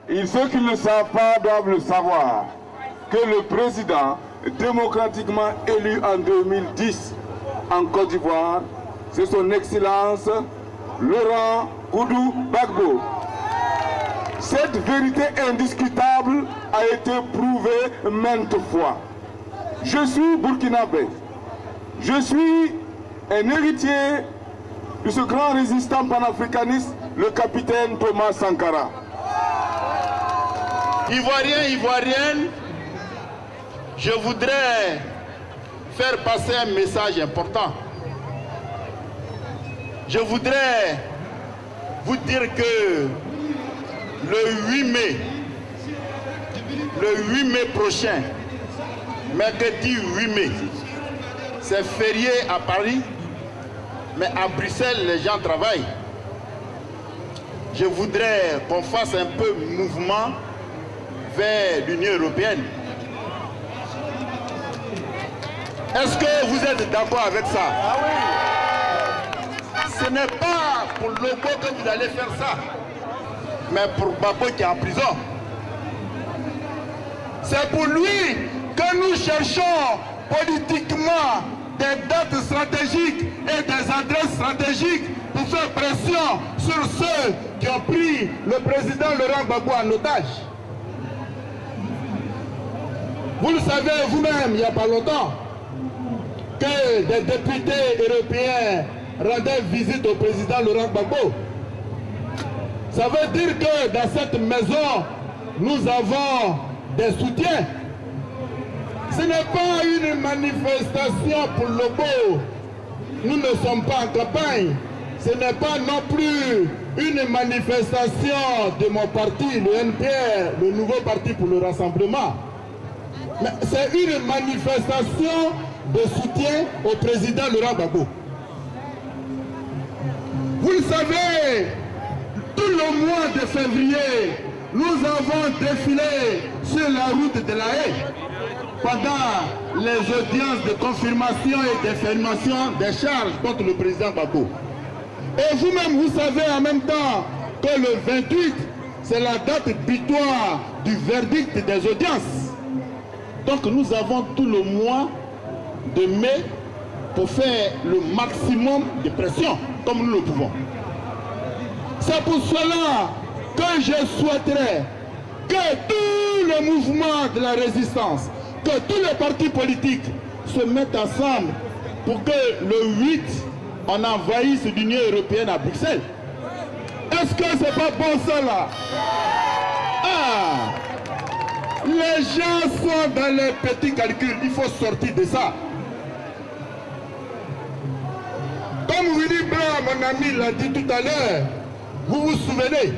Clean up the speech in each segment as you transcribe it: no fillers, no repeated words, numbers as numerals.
Ceux qui ne le savent pas doivent le savoir, que le président démocratiquement élu en 2010 en Côte d'Ivoire, c'est son Excellence Laurent Gbagbo. Cette vérité indiscutable a été prouvée maintes fois. Je suis burkinabé. Je suis un héritier de ce grand résistant panafricaniste, le capitaine Thomas Sankara. Ivoiriens, Ivoiriennes, je voudrais faire passer un message important. Je voudrais vous dire que le 8 mai prochain, mercredi 8 mai, c'est férié à Paris, mais à Bruxelles, les gens travaillent. Je voudrais qu'on fasse un peu mouvement vers l'Union européenne. Est-ce que vous êtes d'accord avec ça? Ah oui. Ce n'est pas pour Lobo que vous allez faire ça, mais pour Gbagbo qui est en prison. C'est pour lui que nous cherchons politiquement des dates stratégiques et des adresses stratégiques pour faire pression sur ceux qui ont pris le président Laurent Gbagbo en otage. Vous le savez vous-même, il n'y a pas longtemps, que des députés européens rendaient visite au président Laurent Gbagbo. Ça veut dire que dans cette maison, nous avons des soutiens. Ce n'est pas une manifestation pour Lobo. Nous ne sommes pas en campagne. Ce n'est pas non plus une manifestation de mon parti, le NPR, le nouveau parti pour le rassemblement. Mais c'est une manifestation de soutien au président Laurent Gbagbo. Vous le savez, tout le mois de février, nous avons défilé sur la route de la Haye pendant les audiences de confirmation et d'affirmation des charges contre le président Gbagbo. Et vous-même, vous savez en même temps que le 28, c'est la date butoir du verdict des audiences. Donc nous avons tout le mois de mai pour faire le maximum de pression, comme nous le pouvons. C'est pour cela que je souhaiterais que tous les mouvements de la résistance, que tous les partis politiques se mettent ensemble pour que le 8, on envahisse l'Union européenne à Bruxelles. Est-ce que c'est pas bon ça là? Ah! Les gens sont dans les petits calculs, il faut sortir de ça. Comme Willy Blanc, mon ami, l'a dit tout à l'heure, vous vous souvenez,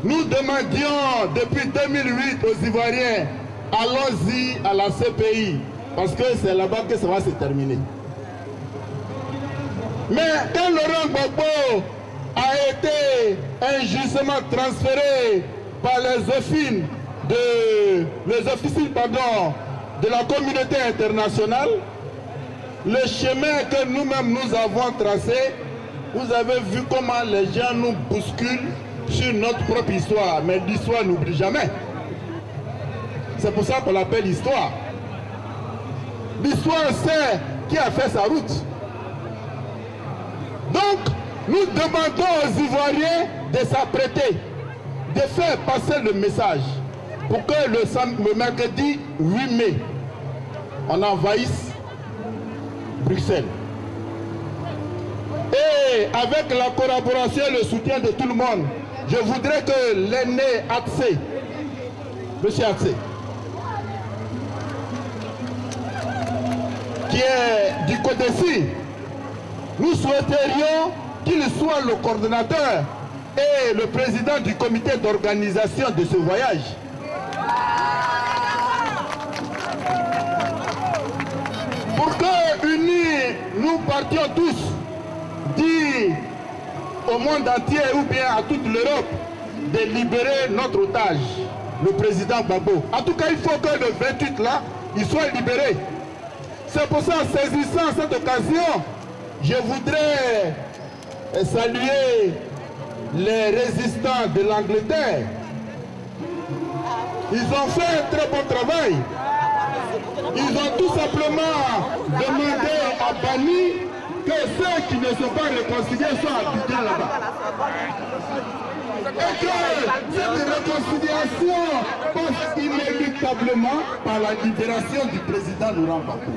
nous demandions depuis 2008 aux Ivoiriens, allons-y à la CPI, parce que c'est là-bas que ça va se terminer. Mais quand Laurent Gbagbo a été injustement transféré par les officines de la communauté internationale, le chemin que nous-mêmes nous avons tracé, vous avez vu comment les gens nous bousculent sur notre propre histoire. Mais l'histoire n'oublie jamais. C'est pour ça qu'on l'appelle histoire. L'histoire sait qui a fait sa route. Donc, nous demandons aux Ivoiriens de s'apprêter, de faire passer le message pour que le mercredi 8 mai, on envahisse Bruxelles. Et avec la collaboration et le soutien de tout le monde, je voudrais que l'aîné Atsé, M. Atsé, qui est du côté-ci, nous souhaiterions qu'il soit le coordonnateur et le président du comité d'organisation de ce voyage. Pour que, unis, nous partions tous, dire au monde entier ou bien à toute l'Europe de libérer notre otage, le président Gbagbo. En tout cas, il faut que le 28 là, il soit libéré. C'est pour ça, en saisissant cette occasion, je voudrais saluer les résistants de l'Angleterre Ils ont fait un très bon travail. Ils ont tout simplement demandé à Bani que ceux qui ne sont pas réconciliés soient habillés là-bas. Et que cette réconciliation passe inéluctablement par la libération du président Laurent Gbagbo.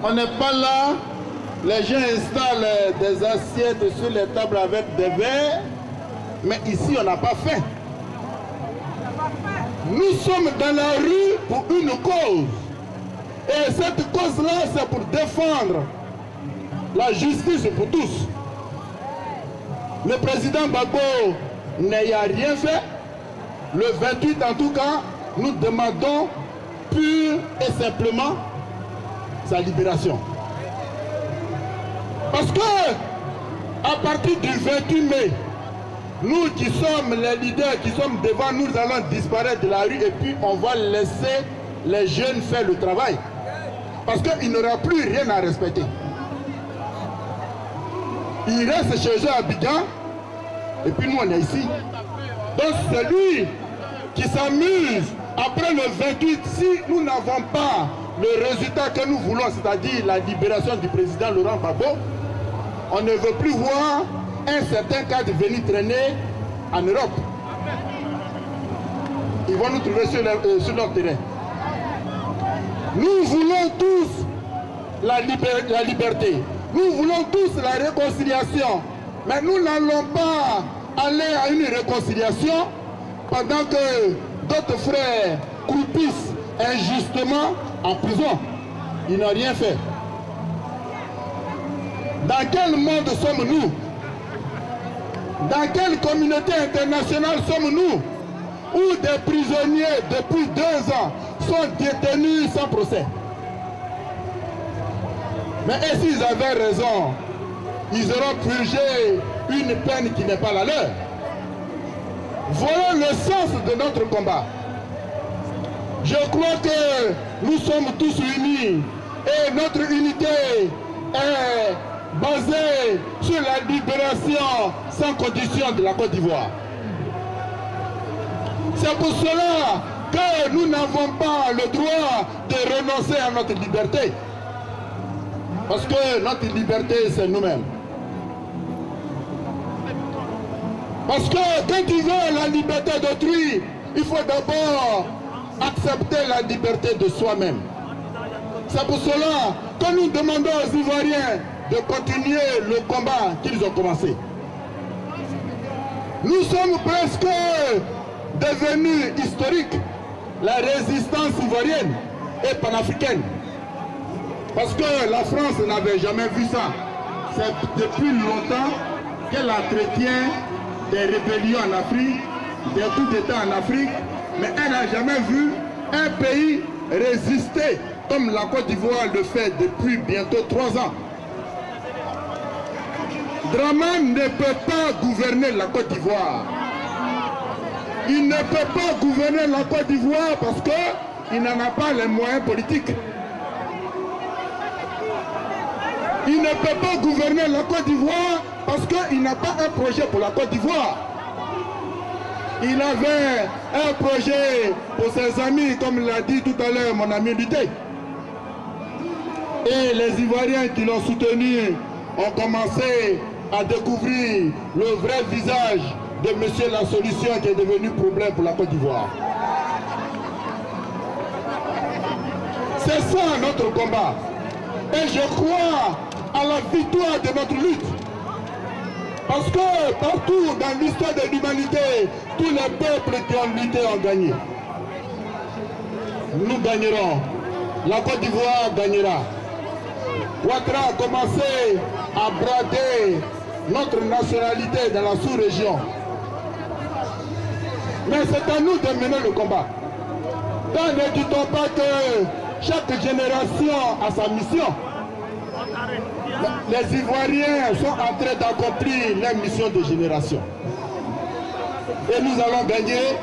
On n'est pas là, les gens installent des assiettes sur les tables avec des verres, mais ici on n'a pas faim. Nous sommes dans la rue pour une cause. Et cette cause-là, c'est pour défendre la justice pour tous. Le président Gbagbo n'a rien fait. Le 28, en tout cas, nous demandons pure et simplement sa libération. Parce que, à partir du 28 mai, nous qui sommes les leaders, qui sommes devant, nous allons disparaître de la rue et puis on va laisser les jeunes faire le travail. Parce qu'il n'y aura plus rien à respecter. Ils restent chez eux à Abidjan et puis nous on est ici. Donc celui qui s'amuse après le 28, si nous n'avons pas le résultat que nous voulons, c'est-à-dire la libération du président Laurent Gbagbo, on ne veut plus voir un certain cadre venir traîner en Europe. Ils vont nous trouver sur notre terrain. Nous voulons tous la liberté. Nous voulons tous la réconciliation. Mais nous n'allons pas aller à une réconciliation pendant que d'autres frères croupissent injustement en prison. Ils n'ont rien fait. Dans quel monde sommes-nous? Dans quelle communauté internationale sommes-nous où des prisonniers depuis 2 ans sont détenus sans procès? Mais et s'ils avaient raison, ils auront purgé une peine qui n'est pas la leur. Voilà le sens de notre combat. Je crois que nous sommes tous unis et notre unité est basée sur la libération sans condition de la Côte d'Ivoire. C'est pour cela que nous n'avons pas le droit de renoncer à notre liberté. Parce que notre liberté, c'est nous-mêmes. Parce que quand tu veux la liberté d'autrui, il faut d'abord accepter la liberté de soi-même. C'est pour cela que nous demandons aux Ivoiriens de continuer le combat qu'ils ont commencé. Nous sommes presque devenus historiques. La résistance ivoirienne et panafricaine. Parce que la France n'avait jamais vu ça. C'est depuis longtemps qu'elle entretient des rébellions en Afrique, des coups d'État en Afrique, mais elle n'a jamais vu un pays résister comme la Côte d'Ivoire le fait depuis bientôt 3 ans. Dramane ne peut pas gouverner la Côte d'Ivoire. Il ne peut pas gouverner la Côte d'Ivoire parce qu'il n'en a pas les moyens politiques. Il ne peut pas gouverner la Côte d'Ivoire parce qu'il n'a pas un projet pour la Côte d'Ivoire. Il avait un projet pour ses amis, comme l'a dit tout à l'heure mon ami Luté. Et les Ivoiriens qui l'ont soutenu ont commencé à découvrir le vrai visage de Monsieur la Solution qui est devenu problème pour la Côte d'Ivoire. C'est ça notre combat. Et je crois à la victoire de notre lutte. Parce que partout dans l'histoire de l'humanité, tous les peuples qui ont lutté ont gagné. Nous gagnerons. La Côte d'Ivoire gagnera. Ouattara a commencé à brader notre nationalité dans la sous-région. Mais c'est à nous de mener le combat. Donc ne dit-on pas que chaque génération a sa mission. Les Ivoiriens sont en train d'accomplir leur mission de génération. Et nous allons gagner.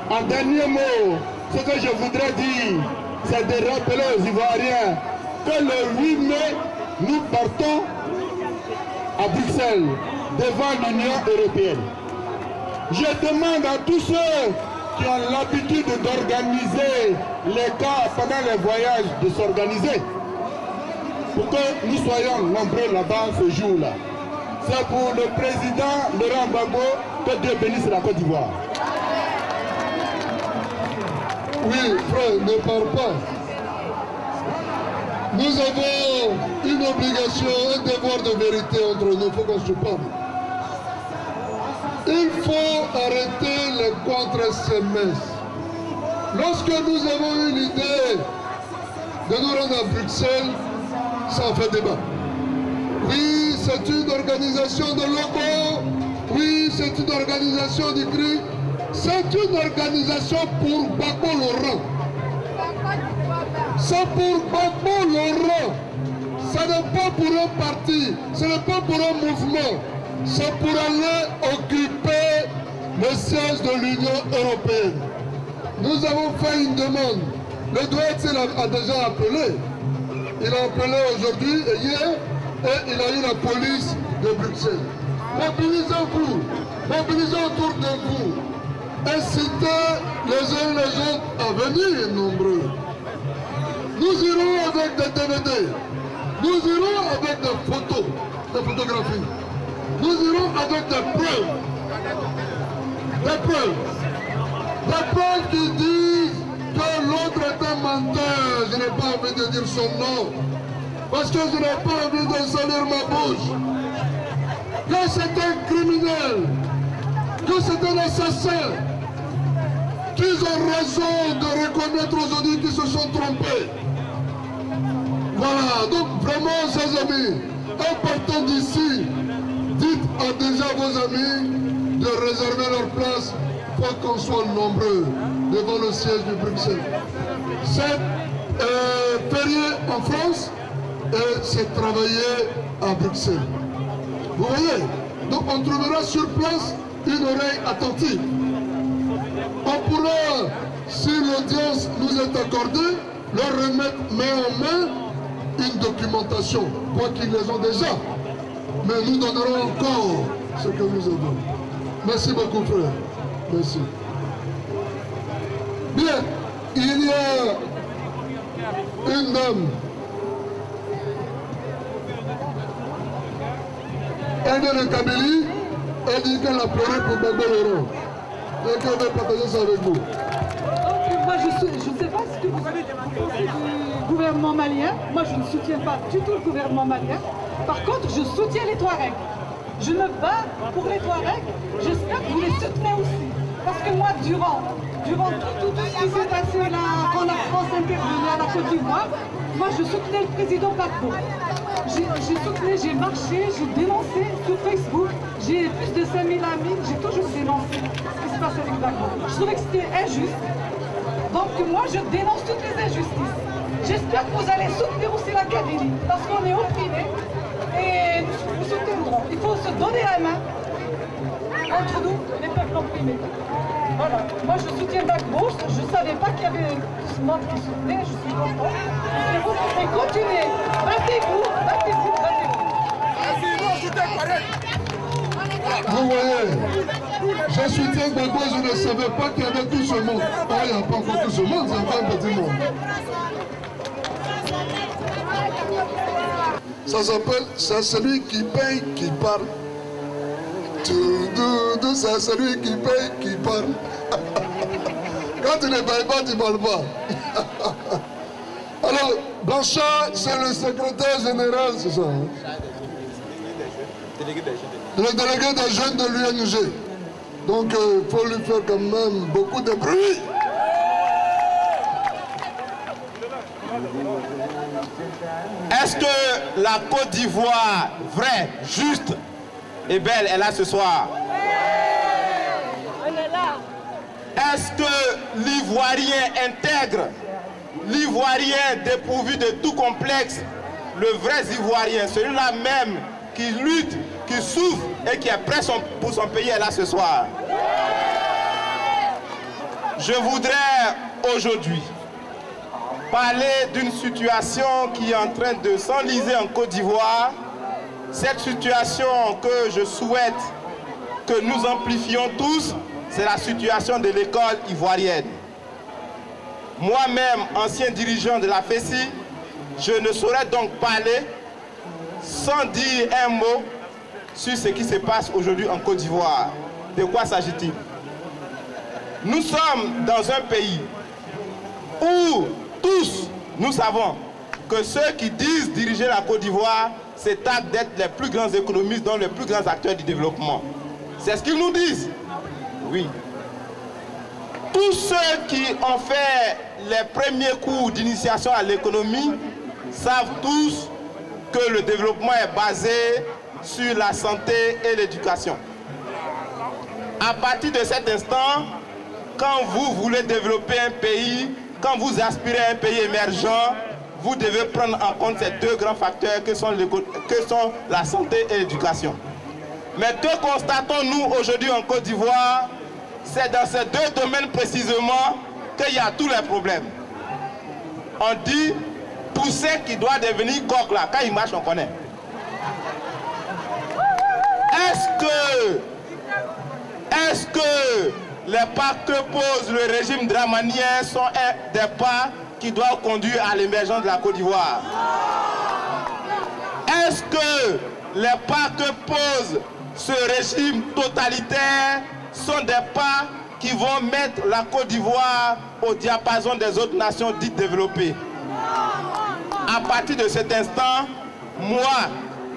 En dernier mot, ce que je voudrais dire, c'est de rappeler aux Ivoiriens que le 8 mai, nous partons à Bruxelles, devant l'Union européenne. Je demande à tous ceux qui ont l'habitude d'organiser les cas pendant les voyages de s'organiser pour que nous soyons nombreux là-bas ce jour-là. C'est pour le président Laurent Gbagbo que Dieu bénisse la Côte d'Ivoire. Oui, frère, ne parle pas. Nous avons une obligation, un devoir de vérité entre nous, il faut qu'on se parle. Il faut arrêter les contre-semestres. Lorsque nous avons eu l'idée de nous rendre à Bruxelles, ça a fait débat. Oui, c'est une organisation de logo. Oui, c'est une organisation du CRI. C'est une organisation pour Gbagbo Laurent. C'est pour Gbagbo Laurent. Ce n'est pas pour un parti, ce n'est pas pour un mouvement. C'est pour aller occuper le siège de l'Union européenne. Nous avons fait une demande. Le Douai a déjà appelé. Il a appelé aujourd'hui et hier, et il a eu la police de Bruxelles. Mobilisez-vous, mobilisez autour de vous. Incitez les uns les autres à venir nombreux. Nous irons avec des DVD. Nous irons avec des photos, des photographies. Nous irons avec des preuves. Des preuves. Des preuves qui disent que l'autre est un menteur. Je n'ai pas envie de dire son nom. Parce que je n'ai pas envie de salir ma bouche. Que c'est un criminel. Que c'est un assassin. Qu'ils ont raison de reconnaître aujourd'hui qu'ils se sont trompés. Voilà, donc vraiment, chers amis, en partant d'ici, dites à déjà vos amis de réserver leur place pour qu'on soit nombreux devant le siège de Bruxelles. C'est férié en France et c'est travaillé à Bruxelles. Vous voyez? Donc on trouvera sur place une oreille attentive. On pourra, si l'audience nous est accordée, leur remettre main en main une documentation, quoi qu'ils les ont déjà. Mais nous donnerons encore ce que nous avons. Merci beaucoup, frère. Merci. Bien, il y a une dame. Elle vient de Kabylie. Elle dit qu'elle a pleuré pour Gbagbo Laurent. Et qu'elle veut partager ça avec vous. Moi, je ne sais pas ce que vous pensez du gouvernement malien. Moi, je ne soutiens pas du tout le gouvernement malien. Par contre, je soutiens les Touaregs. Je me bats pour les Touaregs. J'espère que vous les soutenez aussi. Parce que moi, durant tout ce qui s'est passé là, quand la France intervenait à la Côte d'Ivoire, moi, je soutenais le président Gbagbo. J'ai marché, j'ai dénoncé sur Facebook. J'ai plus de 5000 amis. J'ai toujours dénoncé ce qui se passe avec Gbagbo. Je trouvais que c'était injuste. Donc moi, je dénonce toutes les injustices. J'espère que vous allez soutenir aussi la Kabylie, parce qu'on est opprimés et nous soutiendrons. Il faut se donner la main entre nous, les peuples opprimés. Voilà. Moi, je soutiens Gbagbo. Je ne savais pas qu'il y avait ce monde qui soutenait. Je suis content. Et continuez. Battez-vous, battez-vous, battez-vous. Vous voyez, je soutiens Gbagbo, je ne savais pas qu'il y avait tout ce monde. Oh, il n'y a pas encore tout ce monde, c'est encore un petit monde. Ça s'appelle, c'est celui qui paye qui parle. C'est celui qui paye qui parle. Quand tu ne payes pas, tu ne parles pas. Alors, Blanchard, c'est le secrétaire général, c'est ça, hein? Le délégué des jeunes de l'UNG. Donc, il faut lui faire quand même beaucoup de bruit. Est-ce que la Côte d'Ivoire, vraie, juste et belle, est là ce soir? Est-ce que l'Ivoirien intègre, l'Ivoirien dépourvu de tout complexe, le vrai Ivoirien, celui-là même qui lutte, qui souffre et qui est prêt pour son pays est là ce soir? Je voudrais aujourd'hui parler d'une situation qui est en train de s'enliser en Côte d'Ivoire. Cette situation que je souhaite que nous amplifions tous, c'est la situation de l'école ivoirienne. Moi-même, ancien dirigeant de la FESI, je ne saurais donc parler sans dire un mot sur ce qui se passe aujourd'hui en Côte d'Ivoire. De quoi s'agit-il? Nous sommes dans un pays où tous nous savons que ceux qui disent diriger la Côte d'Ivoire se targuent d'être les plus grands économistes, dont les plus grands acteurs du développement. C'est ce qu'ils nous disent. Oui. Tous ceux qui ont fait les premiers cours d'initiation à l'économie savent tous que le développement est basé sur la santé et l'éducation. À partir de cet instant, quand vous voulez développer un pays, quand vous aspirez à un pays émergent, vous devez prendre en compte ces deux grands facteurs que sont la santé et l'éducation. Mais que constatons-nous aujourd'hui en Côte d'Ivoire? C'est dans ces deux domaines précisément qu'il y a tous les problèmes. On dit pousser qui doit devenir coq là. Quand il marche, on connaît. Est-ce que les pas que pose le régime dramanien sont des pas qui doivent conduire à l'émergence de la Côte d'Ivoire? Est-ce que les pas que pose ce régime totalitaire sont des pas qui vont mettre la Côte d'Ivoire au diapason des autres nations dites développées? À partir de cet instant, moi,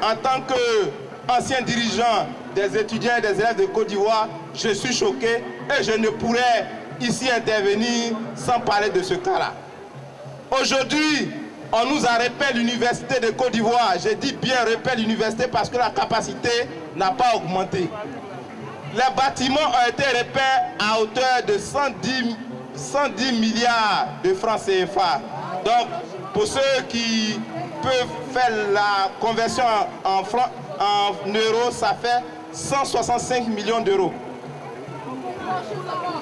en tant qu'ancien dirigeant des étudiants et des élèves de Côte d'Ivoire, je suis choqué et je ne pourrais ici intervenir sans parler de ce cas-là. Aujourd'hui, on nous a repéré l'université de Côte d'Ivoire. Je dis bien repéré l'université parce que la capacité n'a pas augmenté. Les bâtiments ont été repérés à hauteur de 110 milliards de francs CFA. Donc, pour ceux qui peuvent faire la conversion en euros, ça fait 165 millions d'euros.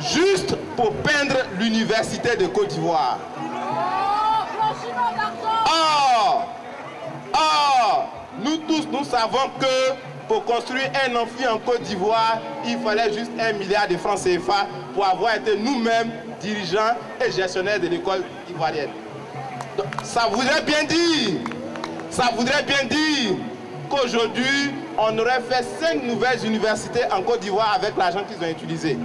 Juste pour peindre l'université de Côte d'Ivoire. Or, nous tous, nous savons que pour construire un amphi en Côte d'Ivoire, il fallait juste 1 milliard de francs CFA pour avoir été nous-mêmes dirigeants et gestionnaires de l'école ivoirienne. Donc, ça voudrait bien dire qu'aujourd'hui, on aurait fait 5 nouvelles universités en Côte d'Ivoire avec l'argent qu'ils ont utilisé.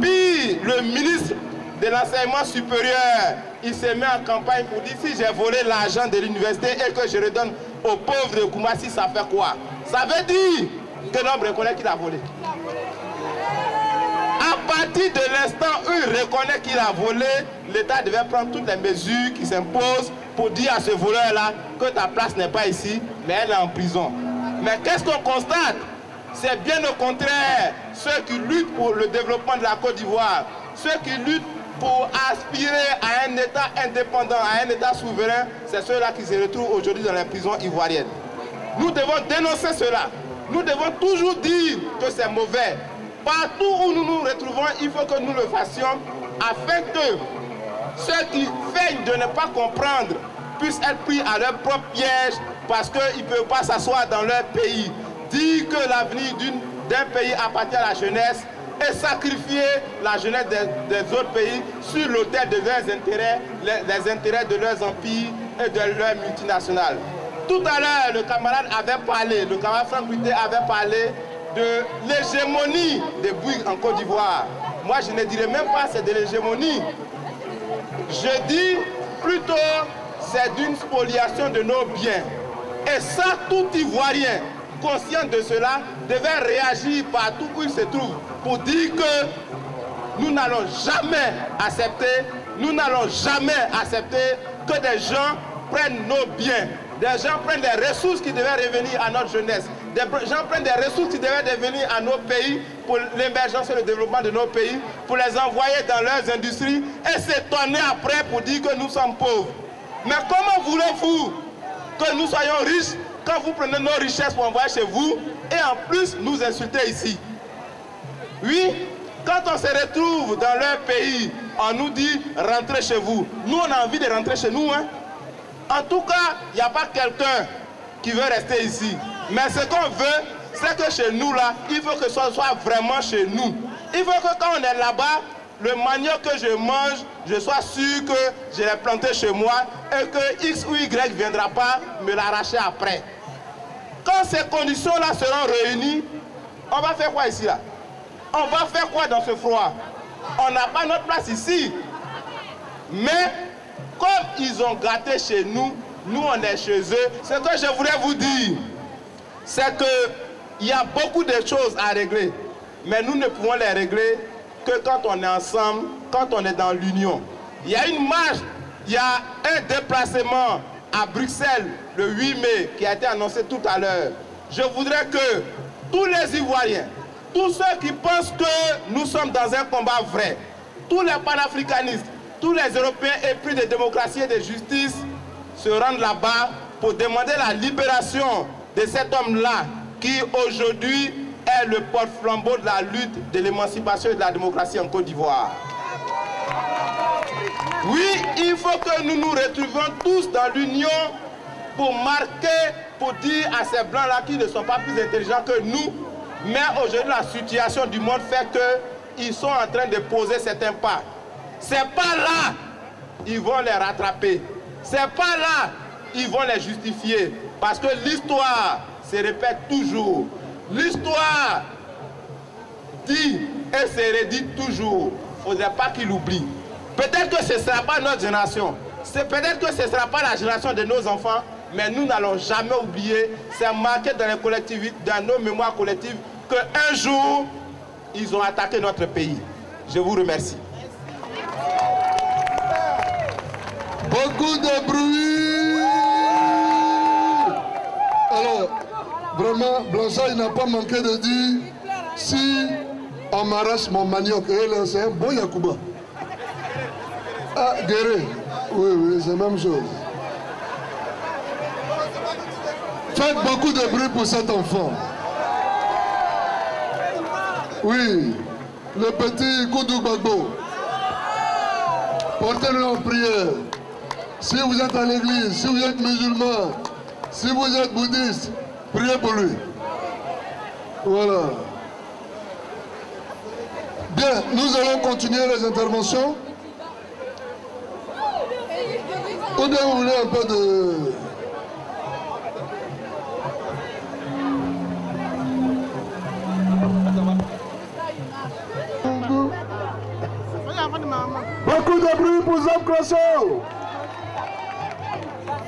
Puis, le ministre de l'enseignement supérieur, il se met en campagne pour dire si j'ai volé l'argent de l'université et que je redonne aux pauvres de Koumassi, ça fait quoi? Ça veut dire que l'homme reconnaît qu'il a volé. À partir de l'instant où il reconnaît qu'il a volé, l'État devait prendre toutes les mesures qui s'imposent pour dire à ce voleur-là que ta place n'est pas ici, mais elle est en prison. Mais qu'est-ce qu'on constate? C'est bien au contraire, ceux qui luttent pour le développement de la Côte d'Ivoire, ceux qui luttent pour aspirer à un État indépendant, à un État souverain, c'est ceux-là qui se retrouvent aujourd'hui dans les prisons ivoiriennes. Nous devons dénoncer cela. Nous devons toujours dire que c'est mauvais. Partout où nous nous retrouvons, il faut que nous le fassions afin que ceux qui feignent de ne pas comprendre puissent être pris à leur propre piège parce qu'ils ne peuvent pas s'asseoir dans leur pays. Dire que l'avenir d'un pays appartient à la jeunesse et sacrifier la jeunesse des autres pays sur l'autel de leurs intérêts, les intérêts de leurs empires et de leurs multinationales. Tout à l'heure, le camarade Franck Buité avait parlé de l'hégémonie des Bouygues en Côte d'Ivoire. Moi, je ne dirais même pas c'est de l'hégémonie. Je dis plutôt c'est d'une spoliation de nos biens. Et ça, tout Ivoirien conscient de cela devait réagir partout où il se trouve pour dire que nous n'allons jamais accepter que des gens prennent nos biens. Des gens prennent des ressources qui devaient revenir à notre jeunesse. Des gens prennent des ressources qui devaient revenir à nos pays pour l'émergence et le développement de nos pays, pour les envoyer dans leurs industries et s'étonner après pour dire que nous sommes pauvres. Mais comment voulez-vous que nous soyons riches quand vous prenez nos richesses pour envoyer chez vous et en plus nous insulter ici? Oui, quand on se retrouve dans leur pays, on nous dit rentrez chez vous. Nous, on a envie de rentrer chez nous, hein? En tout cas, il n'y a pas quelqu'un qui veut rester ici. Mais ce qu'on veut, c'est que chez nous là, il faut que ce soit vraiment chez nous. Il faut que quand on est là-bas, le manioc que je mange, je sois sûr que je l'ai planté chez moi et que X ou Y ne viendra pas me l'arracher après. Quand ces conditions-là seront réunies, on va faire quoi ici là? On va faire quoi dans ce froid? On n'a pas notre place ici. Mais comme ils ont gâté chez nous, nous on est chez eux. Ce que je voudrais vous dire, c'est qu'il y a beaucoup de choses à régler. Mais nous ne pouvons les régler que quand on est ensemble, quand on est dans l'union. Il y a une marche, il y a un déplacement à Bruxelles le 8 mai qui a été annoncé tout à l'heure. Je voudrais que tous les Ivoiriens, tous ceux qui pensent que nous sommes dans un combat vrai, tous les panafricanistes, tous les Européens épris de démocratie et de justice se rendent là-bas pour demander la libération de cet homme-là qui aujourd'hui est le porte-flambeau de la lutte de l'émancipation et de la démocratie en Côte d'Ivoire. Oui, il faut que nous nous retrouvions tous dans l'union pour marquer, pour dire à ces blancs-là qui ne sont pas plus intelligents que nous, mais aujourd'hui la situation du monde fait qu'ils sont en train de poser certains pas. Ces pas-là, ils vont les rattraper. Ces pas-là, ils vont les justifier. Parce que l'histoire se répète toujours. L'histoire dit et se redit toujours. Il ne faudrait pas qu'ils l'oublient. Peut-être que ce ne sera pas notre génération. Peut-être que ce ne sera pas la génération de nos enfants. Mais nous n'allons jamais oublier. C'est marqué dans les collectivités, dans nos mémoires collectives, qu'un jour, ils ont attaqué notre pays. Je vous remercie. Beaucoup de bruit. Alors, vraiment, Blanchard, il n'a pas manqué de dire, si on m'arrache mon manioc, c'est un bon Yacouba. Ah, Guéré, oui, c'est la même chose. Faites beaucoup de bruit pour cet enfant. Oui, le petit Koudou Bagbo. Portez-le en prière. Si vous êtes à l'église, si vous êtes musulman, si vous êtes bouddhiste, priez pour lui. Voilà. Bien, nous allons continuer les interventions. Ou bien vous voulez un peu de... Beaucoup de bruit pour Zab Crosso.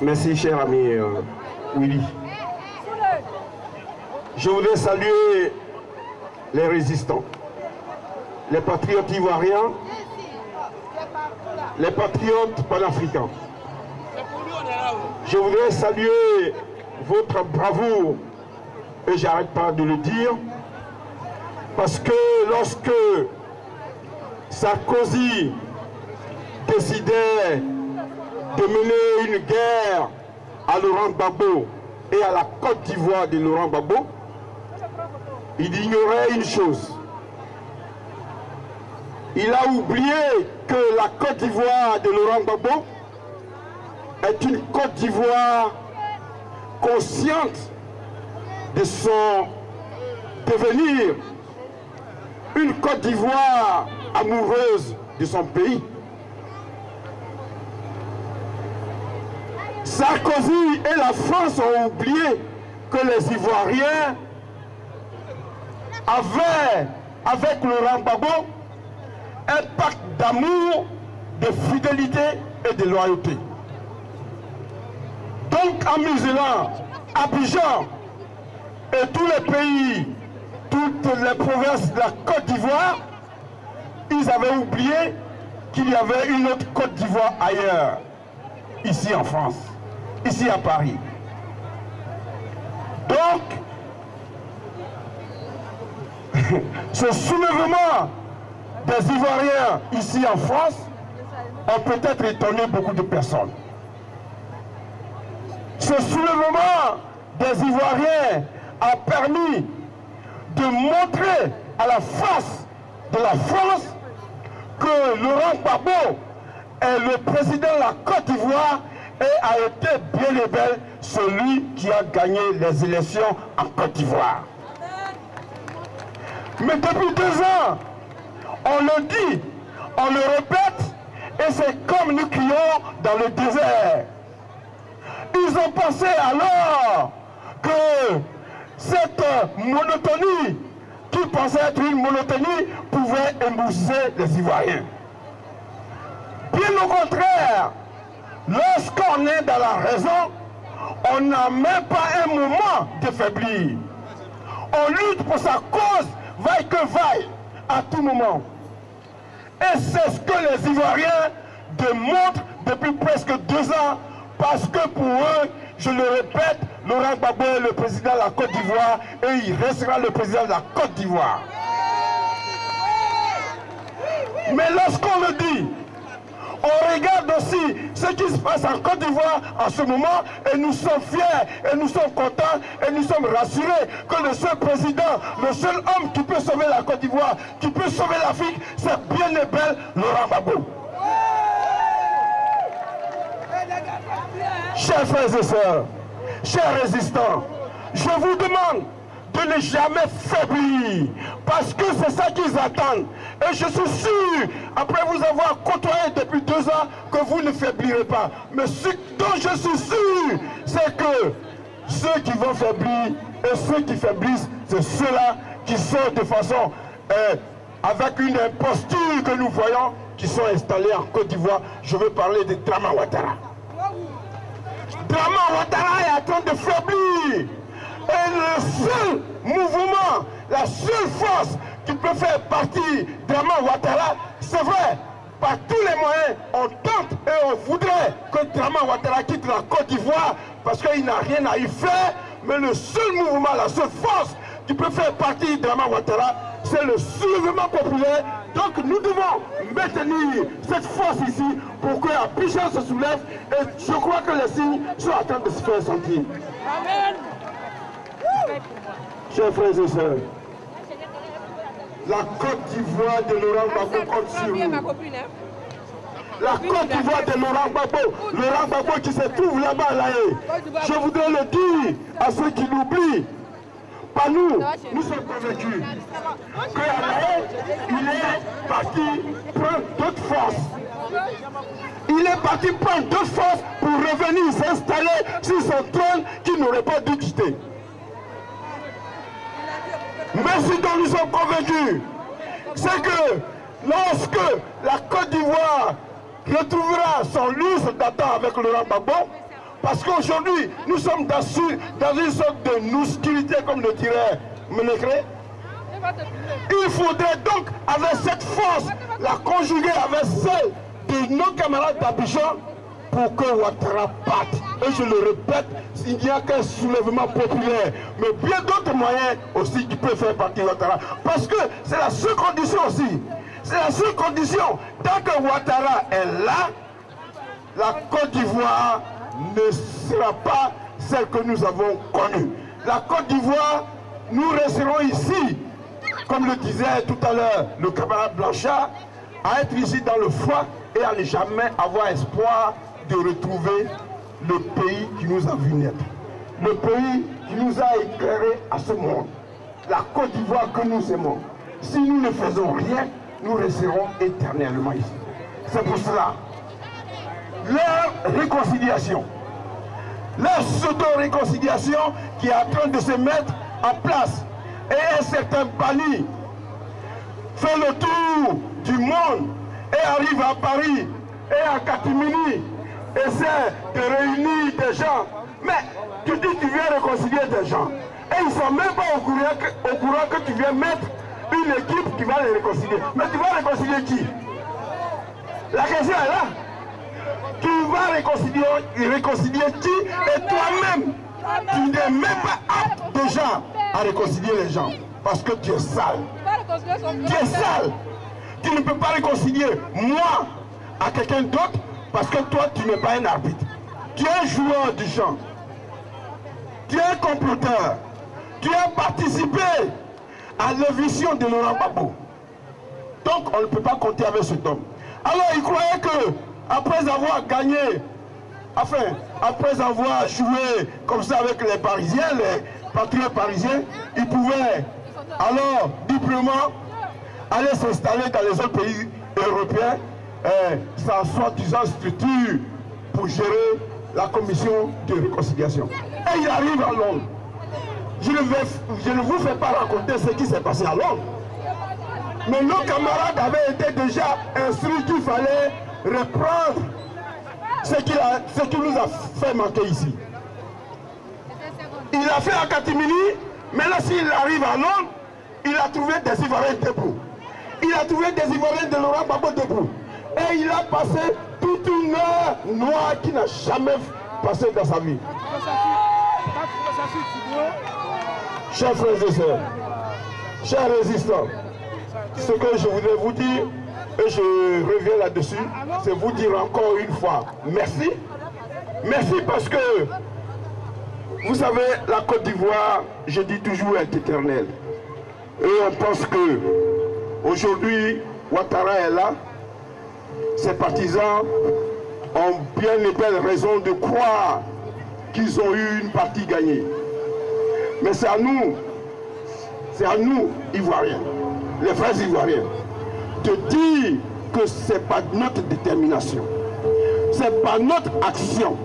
Merci, cher ami Willy. Je voudrais saluer les résistants, les patriotes ivoiriens, les patriotes panafricains. Je voudrais saluer votre bravoure, et j'arrête pas de le dire, parce que lorsque Sarkozy décidait de mener une guerre à Laurent Gbagbo et à la Côte d'Ivoire de Laurent Gbagbo, il ignorait une chose. Il a oublié que la Côte d'Ivoire de Laurent Gbagbo est une Côte d'Ivoire consciente de son devenir, une Côte d'Ivoire amoureuse de son pays. Sarkozy et la France ont oublié que les Ivoiriens avaient, avec Laurent Gbagbo, un pacte d'amour, de fidélité et de loyauté. Donc en musulman, Abidjan et tous les pays, toutes les provinces de la Côte d'Ivoire, ils avaient oublié qu'il y avait une autre Côte d'Ivoire ailleurs, ici en France, ici à Paris. Donc, ce soulèvement des Ivoiriens ici en France a peut-être étonné beaucoup de personnes. Ce soulèvement des Ivoiriens a permis de montrer à la face de la France que Laurent Gbagbo est le président de la Côte d'Ivoire et a été bien et bien celui qui a gagné les élections en Côte d'Ivoire. Mais depuis 2 ans, on le dit, on le répète, et c'est comme nous crions dans le désert. Ils ont pensé alors que cette monotonie, qui pensait être une monotonie, pouvait émousser les Ivoiriens. Bien au contraire, lorsqu'on est dans la raison, on n'a même pas un moment de faiblir. On lutte pour sa cause, vaille que vaille, à tout moment. Et c'est ce que les Ivoiriens démontrent depuis presque 2 ans, parce que pour eux, je le répète, Laurent Gbagbo est le président de la Côte d'Ivoire et il restera le président de la Côte d'Ivoire. Mais lorsqu'on le dit, on regarde aussi ce qui se passe en Côte d'Ivoire en ce moment et nous sommes fiers et nous sommes contents et nous sommes rassurés que le seul président, le seul homme qui peut sauver la Côte d'Ivoire, qui peut sauver l'Afrique, c'est bien et belle Laurent Gbagbo. Chers frères et sœurs, chers résistants, je vous demande de ne jamais faiblir, parce que c'est ça qu'ils attendent. Et je suis sûr, après vous avoir côtoyé depuis 2 ans, que vous ne faiblirez pas. Mais ce dont je suis sûr, c'est que ceux qui vont faiblir et ceux qui faiblissent, c'est ceux-là qui sont de façon, avec une imposture que nous voyons, qui sont installés en Côte d'Ivoire. Je veux parler de Dramane Ouattara. Dramane Ouattara est en train de faiblir. Et le seul mouvement, la seule force qui peut faire partie de Dramane Ouattara, c'est vrai, par tous les moyens, on tente et on voudrait que Dramane Ouattara quitte la Côte d'Ivoire parce qu'il n'a rien à y faire, mais le seul mouvement, la seule force qui peut faire partie de Dramane Ouattara, c'est le soulèvement populaire. Donc nous devons maintenir cette force ici pour que Abidjan se soulève, et je crois que les signes sont en train de se faire sentir. Amen. Chers frères et sœurs, la Côte d'Ivoire de Laurent Gbagbo compte sur nous. La Côte d'Ivoire de Laurent Gbagbo qui se trouve là-bas à La Haye. Je voudrais le dire à ceux qui l'oublient. Pas nous, nous sommes convaincus qu'à La Haye, il est parti prendre d'autres forces. Il est parti prendre d'autres forces pour revenir s'installer sur son trône qu'il n'aurait pas dû quitter. Mais ce dont nous sommes convaincus, c'est que lorsque la Côte d'Ivoire retrouvera son lustre d'attente avec Laurent Gbagbo, parce qu'aujourd'hui, nous sommes dans une sorte de nousquilité, comme le dirait Ménégré, il faudrait donc, avec cette force, la conjuguer avec celle de nos camarades d'Abidjan pour que Ouattara parte. Et je le répète, il n'y a qu'un soulèvement populaire, mais bien d'autres moyens aussi qui peuvent faire partie de Ouattara. Parce que c'est la seule condition aussi. C'est la seule condition. Tant que Ouattara est là, la Côte d'Ivoire ne sera pas celle que nous avons connue. La Côte d'Ivoire, nous resterons ici, comme le disait tout à l'heure le camarade Blanchard, à être ici dans le froid et à ne jamais avoir espoir de retrouver le pays qui nous a vu naître. Le pays qui nous a éclairés à ce monde. La Côte d'Ivoire que nous aimons. Si nous ne faisons rien, nous resterons éternellement ici. C'est pour cela, leur réconciliation, leur pseudo-réconciliation qui est en train de se mettre en place, et un certain Bani fait le tour du monde et arrive à Paris et à Katimini, essaie de réunir des gens. Mais tu dis que tu viens réconcilier des gens et ils ne sont même pas au courant que tu viens mettre une équipe qui va les réconcilier. Mais tu vas réconcilier qui? La question est là. Tu vas réconcilier qui? Et toi-même, tu n'es même pas apte déjà à réconcilier les gens. Parce que tu es sale. Tu es sale. Tu ne peux pas réconcilier moi à quelqu'un d'autre parce que toi, tu n'es pas un arbitre. Tu es un joueur du champ. Tu es un comploteur. Tu as participé à l'éviction de Laurent Gbagbo. Donc, on ne peut pas compter avec cet homme. Alors, il croyait que après avoir gagné, enfin, après avoir joué comme ça avec les Parisiens, les patriotes parisiens, il pouvait alors librement aller s'installer dans les autres pays européens sans soi-disant structure pour gérer la commission de réconciliation. Et il arrive à Londres. Je ne vous fais pas raconter ce qui s'est passé à Londres. Mais nos camarades avaient été déjà instruits qu'il fallait reprendre ce qui nous a fait manquer ici. Il a fait à Katimini, mais là s'il arrive à Londres, il a trouvé des Ivoiriens debout. Il a trouvé des Ivoiriens de Laurent Gbagbo debout. Et il a passé toute une heure noire qu'il n'a jamais passé dans sa vie. Chers frères et sœurs, chers résistants, ce que je voudrais vous dire, et je reviens là-dessus, c'est vous dire encore une fois merci. Merci parce que, vous savez, la Côte d'Ivoire, je dis toujours, est éternelle. Et on pense que aujourd'hui, Ouattara est là. Ses partisans ont bien les belles raisons de croire qu'ils ont eu une partie gagnée. Mais c'est à nous, Ivoiriens, les frères Ivoiriens, de dire que ce n'est pas notre détermination, ce n'est pas notre action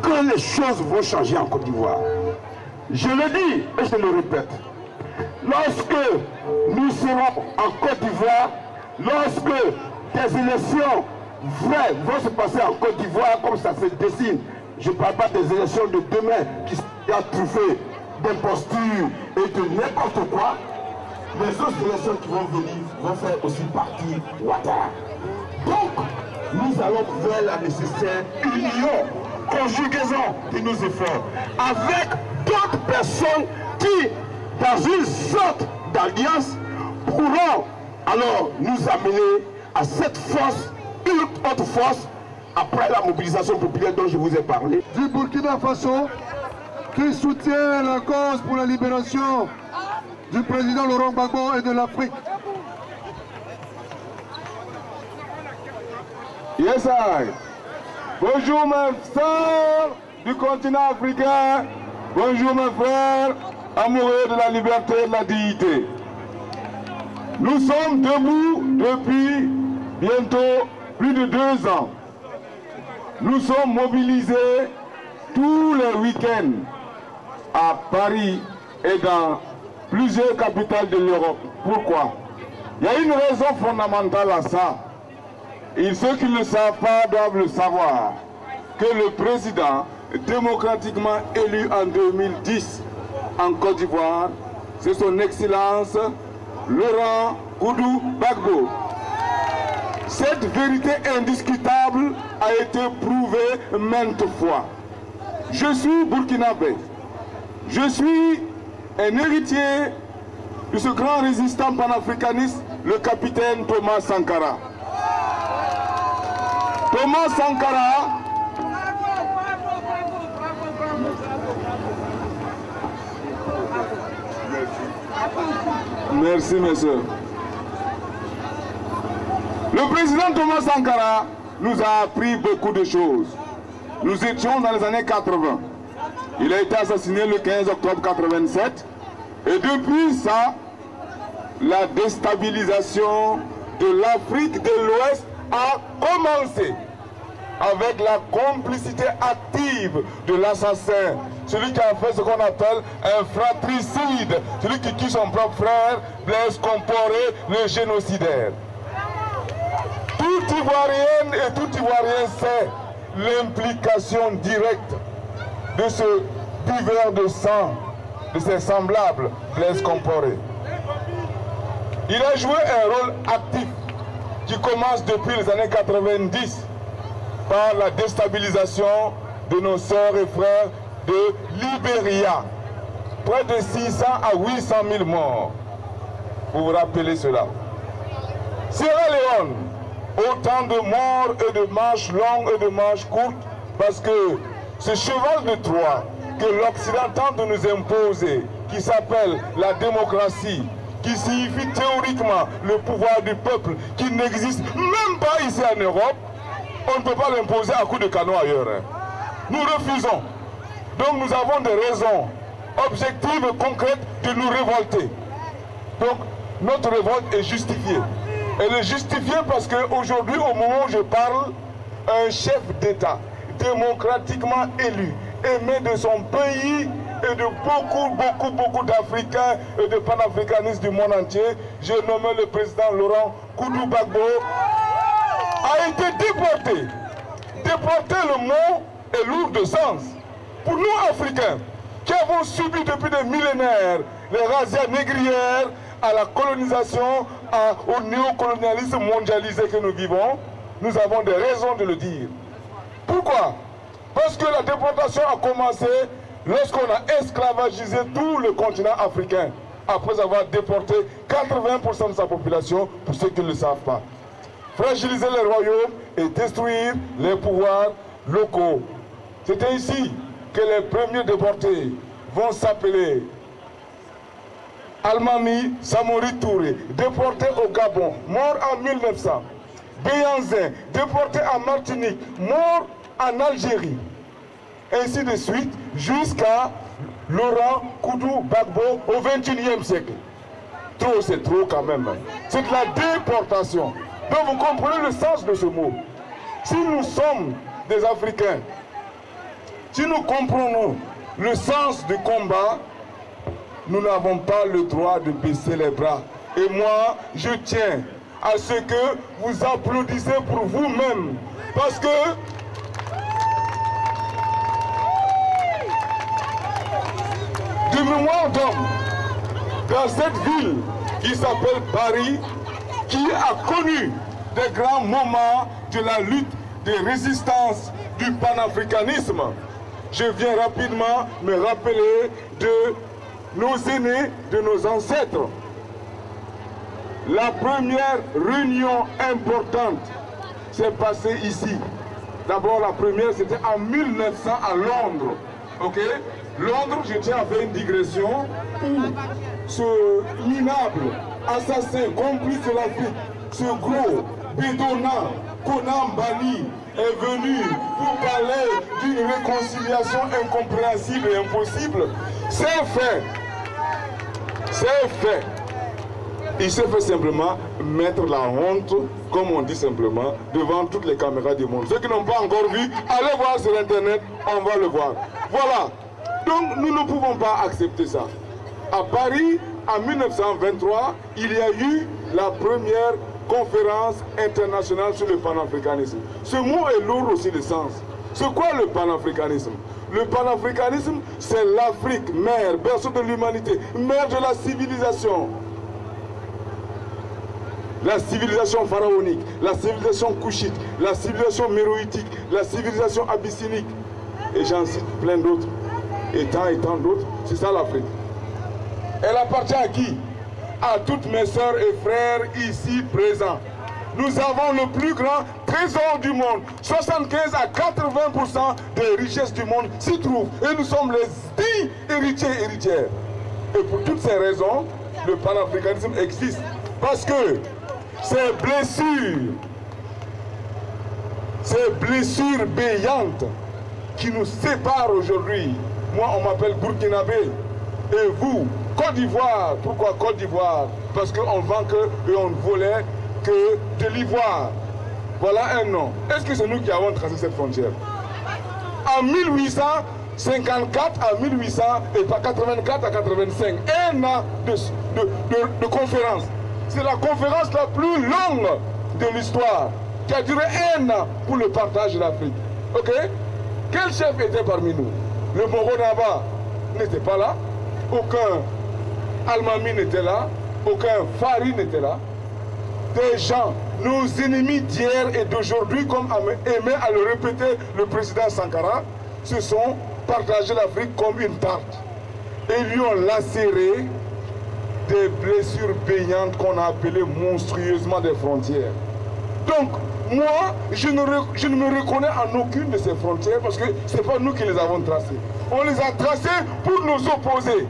que les choses vont changer en Côte d'Ivoire. Je le dis et je le répète, lorsque nous serons en Côte d'Ivoire, lorsque des élections vraies vont se passer en Côte d'Ivoire comme ça se dessine, je ne parle pas des élections de demain qui sont truffées d'imposture et de n'importe quoi, les autres élections qui vont venir vont faire aussi partie Ouattara. Donc, nous allons faire la nécessaire union, conjugaison de nos efforts avec d'autres personnes qui, dans une sorte d'alliance, pourront alors nous amener à cette force, une autre force, après la mobilisation populaire dont je vous ai parlé. Du Burkina Faso, qui soutient la cause pour la libération du président Laurent Gbagbo et de l'Afrique. Yes, I. Bonjour mes sœurs du continent africain, bonjour mes frères amoureux de la liberté et de la dignité. Nous sommes debout depuis bientôt plus de 2 ans. Nous sommes mobilisés tous les week-ends à Paris et dans plusieurs capitales de l'Europe. Pourquoi? Il y a une raison fondamentale à ça. Et ceux qui ne le savent pas doivent le savoir. Que le président démocratiquement élu en 2010 en Côte d'Ivoire, c'est son Excellence Laurent Gbagbo. Cette vérité indiscutable a été prouvée maintes fois. Je suis burkinabé. Je suis un héritier de ce grand résistant panafricaniste, le capitaine Thomas Sankara. Thomas Sankara Merci, messieurs. Le président Thomas Sankara nous a appris beaucoup de choses. Nous étions dans les années 80. Il a été assassiné le 15 octobre 87. Et depuis ça, la déstabilisation de l'Afrique de l'Ouest a commencé avec la complicité active de l'assassin, celui qui a fait ce qu'on appelle un fratricide, celui qui tue son propre frère, Blaise Compaoré, le génocidaire. Tout Ivoirien et tout Ivoirien sait l'implication directe de ce buveur de sang, de ses semblables, Blaise Compaoré. Il a joué un rôle actif qui commence depuis les années 90 par la déstabilisation de nos sœurs et frères de Libéria. Près de 600 à 800 000 morts. Vous vous rappelez cela. Sierra Leone, autant de morts et de marches longues et de marches courtes, parce que ce cheval de Troie que l'Occident tente de nous imposer, qui s'appelle la démocratie, qui signifie théoriquement le pouvoir du peuple, qui n'existe même pas ici en Europe, on ne peut pas l'imposer à coups de canon ailleurs. Nous refusons. Donc nous avons des raisons objectives et concrètes de nous révolter. Donc, notre révolte est justifiée. Elle est justifiée parce qu'aujourd'hui, au moment où je parle, un chef d'État démocratiquement élu, aimé de son pays et de beaucoup d'Africains et de panafricanistes du monde entier, j'ai nommé le président Laurent Koudou Gbagbo, a été déporté. Déporter le mot est lourd de sens. Pour nous, Africains, qui avons subi depuis des millénaires les razzias négrières à la colonisation, au néocolonialisme mondialisé que nous vivons, nous avons des raisons de le dire. Pourquoi? Parce que la déportation a commencé lorsqu'on a esclavagisé tout le continent africain, après avoir déporté 80% de sa population, pour ceux qui ne le savent pas. Fragiliser les royaumes et détruire les pouvoirs locaux. C'était ici que les premiers déportés vont s'appeler Almami Samori Touré, déporté au Gabon, mort en 1900. Béhanzin, déporté en Martinique, mort en Algérie. Ainsi de suite, jusqu'à Laurent Koudou Gbagbo au XXIe siècle. Trop, c'est trop quand même. C'est de la déportation. Donc vous comprenez le sens de ce mot. Si nous sommes des Africains, si nous comprenons le sens du combat, nous n'avons pas le droit de baisser les bras. Et moi, je tiens à ce que vous applaudissez pour vous-même. Parce que du mémoire d'homme, dans cette ville qui s'appelle Paris, qui a connu des grands moments de la lutte de résistance du panafricanisme, je viens rapidement me rappeler de nos aînés, de nos ancêtres. La première réunion importante s'est passée ici. D'abord, la première, c'était en 1900 à Londres. Ok? Londres, je tiens à faire une digression, où ce minable assassin complice de l'Afrique, ce gros bédonnant Konan Bani est venu pour parler d'une réconciliation incompréhensible et impossible. C'est fait. C'est fait. Il s'est fait simplement mettre la honte, comme on dit simplement, devant toutes les caméras du monde. Ceux qui n'ont pas encore vu, allez voir sur Internet, on va le voir. Voilà. Donc nous ne pouvons pas accepter ça. À Paris, en 1923, il y a eu la première conférence internationale sur le panafricanisme. Ce mot est lourd aussi de sens. C'est quoi le panafricanisme? Le panafricanisme, c'est l'Afrique, mère, berceau de l'humanité, mère de la civilisation. La civilisation pharaonique, la civilisation couchite, la civilisation méroïtique, la civilisation abyssinique. Et j'en cite plein d'autres. Et tant d'autres. C'est ça l'Afrique. Elle appartient à qui? À toutes mes sœurs et frères ici présents. Nous avons le plus grand trésor du monde. 75 à 80% des richesses du monde s'y trouvent. Et nous sommes les 10 héritiers et héritières. Et pour toutes ces raisons, le panafricanisme existe. Parce que ces blessures béantes qui nous séparent aujourd'hui, moi on m'appelle Burkinabé, et vous, Côte d'Ivoire. Pourquoi Côte d'Ivoire? Parce qu'on vend que et on ne volait que de l'ivoire. Voilà un nom. Est-ce que c'est nous qui avons tracé cette frontière? En 1854 à 1884 à 85, un an de conférence. C'est la conférence la plus longue de l'histoire, qui a duré un an pour le partage de l'Afrique. Ok? Quel chef était parmi nous? Le Moro Naba n'était pas là. Aucun Almami n'était là. Aucun Fari n'était là. Des gens, nos ennemis d'hier et d'aujourd'hui, comme aimait à le répéter le président Sankara, se sont partagés l'Afrique comme une tarte. Et lui ont lacéré des blessures baignantes qu'on a appelées monstrueusement des frontières. Donc, moi, je ne me reconnais en aucune de ces frontières parce que ce n'est pas nous qui les avons tracées. On les a tracées pour nous opposer.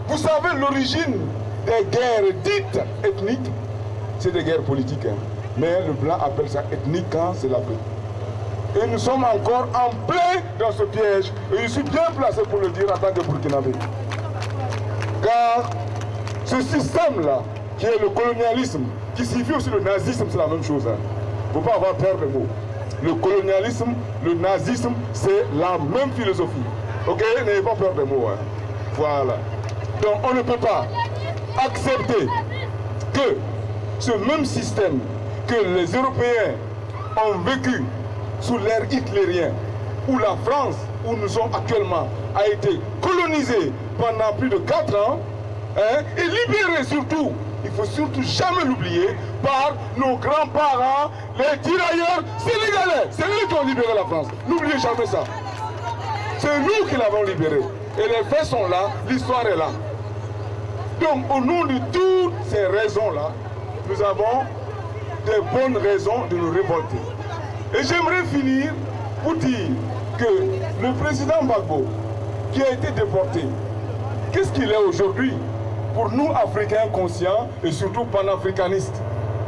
Vous savez, l'origine des guerres dites ethniques, c'est des guerres politiques. Hein. Mais le blanc appelle ça ethnique quand c'est l'Afrique. Et nous sommes encore en plein dans ce piège. Et je suis bien placé pour le dire en tant que Burkinabé. Car Ce système-là, qui est le colonialisme, qui signifie aussi le nazisme, c'est la même chose. Il ne faut pas avoir peur des mots. Le colonialisme, le nazisme, c'est la même philosophie. Ok? N'ayez pas peur des mots. Hein. Voilà. Donc on ne peut pas accepter que ce même système que les Européens ont vécu sous l'ère hitlérienne, où la France, où nous sommes actuellement, a été colonisée pendant plus de 4 ans, hein, et libérée surtout, il ne faut surtout jamais l'oublier, par nos grands-parents, les tirailleurs sénégalais. C'est eux qui ont libéré la France. N'oubliez jamais ça. C'est nous qui l'avons libérée. Et les faits sont là, l'histoire est là. Donc, au nom de toutes ces raisons-là, nous avons des bonnes raisons de nous révolter. Et j'aimerais finir pour dire que le président Gbagbo, qui a été déporté, qu'est-ce qu'il est aujourd'hui pour nous, Africains conscients et surtout panafricanistes?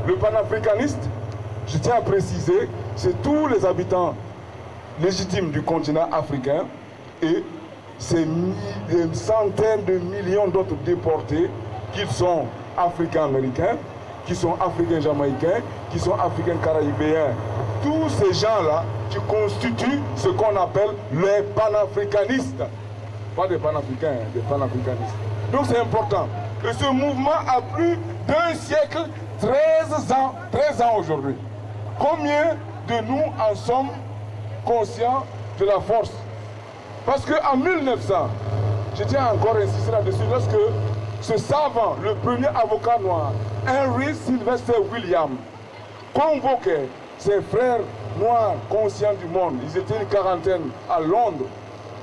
Le panafricaniste, je tiens à préciser, c'est tous les habitants légitimes du continent africain et c'est des centaines de millions d'autres déportés, qu'ils sont africains-américains, qui sont africains-jamaïcains, qui sont africains-caraïbéens. Tous ces gens-là qui constituent ce qu'on appelle les panafricanistes. Pas des panafricains, des panafricanistes. Donc c'est important. Et ce mouvement a plus d'un siècle, 13 ans aujourd'hui. Combien de nous en sommes conscients de la force? Parce qu'en 1900, je tiens encore à insister là-dessus, lorsque ce savant, le premier avocat noir, Henry Sylvester Williams, convoquait ses frères noirs conscients du monde, ils étaient une quarantaine à Londres,